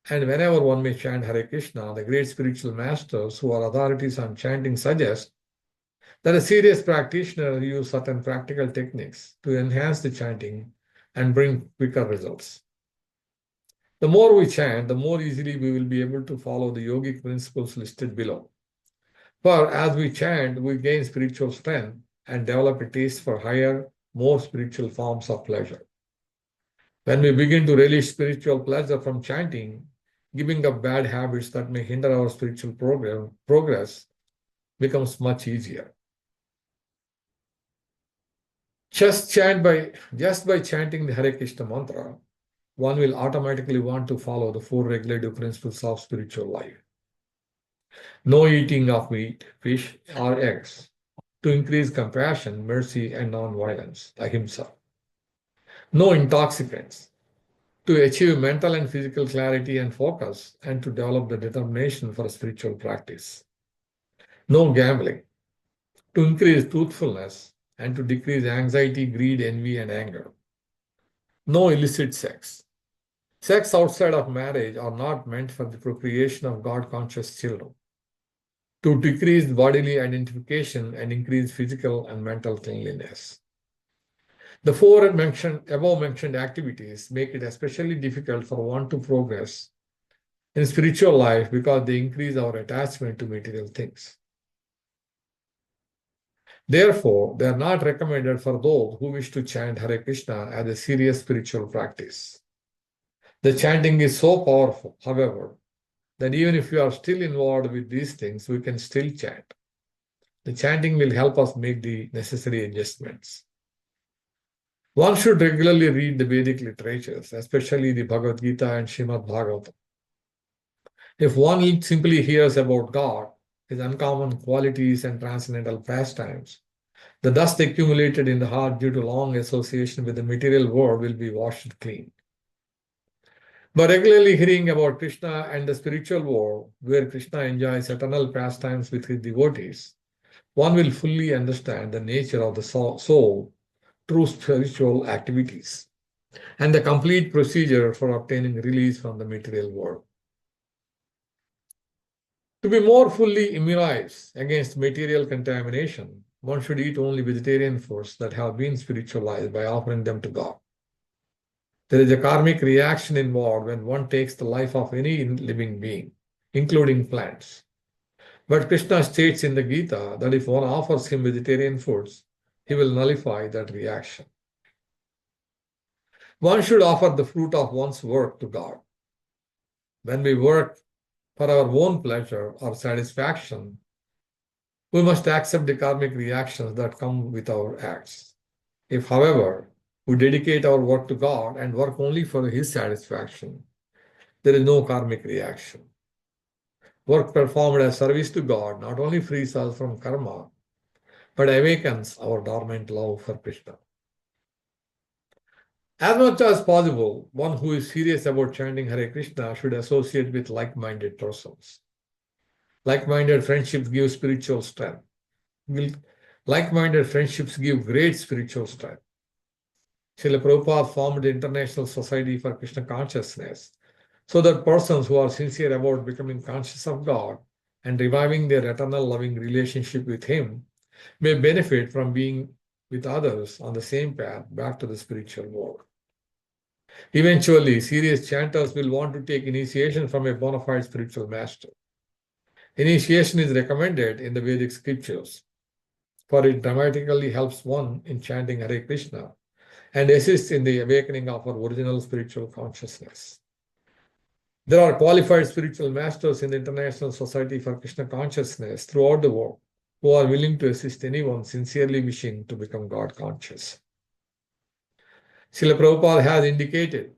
and whenever one may chant Hare Krishna, the great spiritual masters who are authorities on chanting suggest that a serious practitioner use certain practical techniques to enhance the chanting and bring quicker results. The more we chant, the more easily we will be able to follow the yogic principles listed below. For as we chant, we gain spiritual strength and develop a taste for higher, more spiritual forms of pleasure. When we begin to relish spiritual pleasure from chanting, giving up bad habits that may hinder our spiritual progress becomes much easier. Just by chanting the Hare Krishna mantra, one will automatically want to follow the 4 regulative principles of spiritual life. No eating of meat, fish, or eggs, to increase compassion, mercy, and non-violence, ahimsa. No intoxicants, to achieve mental and physical clarity and focus, and to develop the determination for spiritual practice. No gambling, to increase truthfulness and to decrease anxiety, greed, envy, and anger. No illicit sex. Sex outside of marriage are not meant for the procreation of God-conscious children. To decrease bodily identification and increase physical and mental cleanliness. The 4 above-mentioned activities make it especially difficult for one to progress in spiritual life because they increase our attachment to material things. Therefore, they are not recommended for those who wish to chant Hare Krishna as a serious spiritual practice. The chanting is so powerful, however, that even if you are still involved with these things, we can still chant. The chanting will help us make the necessary adjustments. One should regularly read the Vedic literatures, especially the Bhagavad Gita and Srimad Bhagavatam. If one simply hears about God, his uncommon qualities and transcendental pastimes, the dust accumulated in the heart due to long association with the material world will be washed clean. By regularly hearing about Krishna and the spiritual world, where Krishna enjoys eternal pastimes with his devotees, one will fully understand the nature of the soul through spiritual activities and the complete procedure for obtaining release from the material world. To be more fully immunized against material contamination, one should eat only vegetarian foods that have been spiritualized by offering them to God. There is a karmic reaction involved when one takes the life of any living being, including plants. But Krishna states in the Gita that if one offers him vegetarian foods, he will nullify that reaction. One should offer the fruit of one's work to God. When we work for our own pleasure or satisfaction, we must accept the karmic reactions that come with our acts. If, however, we dedicate our work to God and work only for His satisfaction, there is no karmic reaction. Work performed as service to God not only frees us from karma, but awakens our dormant love for Krishna. As much as possible, one who is serious about chanting Hare Krishna should associate with like-minded persons. Like-minded friendships give spiritual strength. Like-minded friendships give great spiritual strength. Srila Prabhupada formed the International Society for Krishna Consciousness so that persons who are sincere about becoming conscious of God and reviving their eternal loving relationship with Him may benefit from being with others on the same path back to the spiritual world. Eventually, serious chanters will want to take initiation from a bona fide spiritual master. Initiation is recommended in the Vedic scriptures, for it dramatically helps one in chanting Hare Krishna and assists in the awakening of our original spiritual consciousness. There are qualified spiritual masters in the International Society for Krishna Consciousness throughout the world who are willing to assist anyone sincerely wishing to become God conscious. Srila Prabhupada has indicated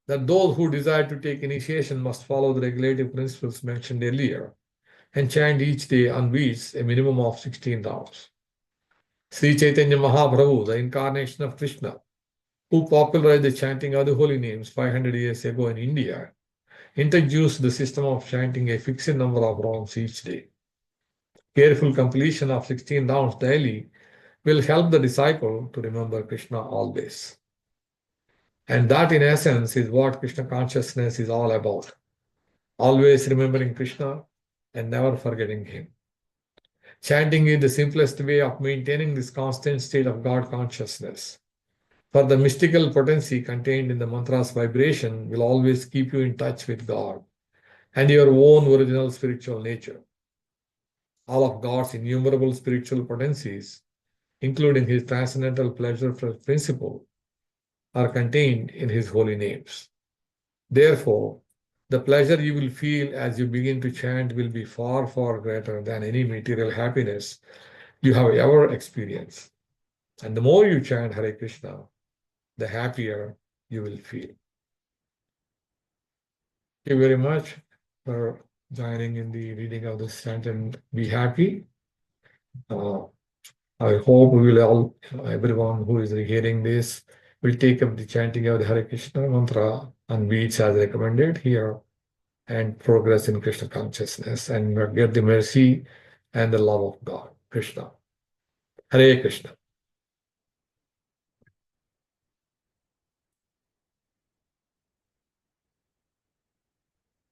that those who desire to take initiation must follow the regulative principles mentioned earlier and chant each day on beats a minimum of 16 rounds. Sri Chaitanya Mahaprabhu, the incarnation of Krishna, who popularized the chanting of the holy names 500 years ago in India, introduced the system of chanting a fixed number of rounds each day. Careful completion of 16 rounds daily will help the disciple to remember Krishna always. And that, in essence, is what Krishna consciousness is all about. Always remembering Krishna and never forgetting Him. Chanting is the simplest way of maintaining this constant state of God consciousness. For the mystical potency contained in the mantra's vibration will always keep you in touch with God and your own original spiritual nature. All of God's innumerable spiritual potencies, including His transcendental pleasure principle, are contained in His holy names. Therefore, the pleasure you will feel as you begin to chant will be far, far greater than any material happiness you have ever experienced. And the more you chant Hare Krishna, the happier you will feel. Thank you very much for joining in the reading of this chant, and be happy. I hope we will all, everyone who is hearing this, will take up the chanting of the Hare Krishna mantra and beats as recommended here and progress in Krishna consciousness and get the mercy and the love of God, Krishna. Hare Krishna.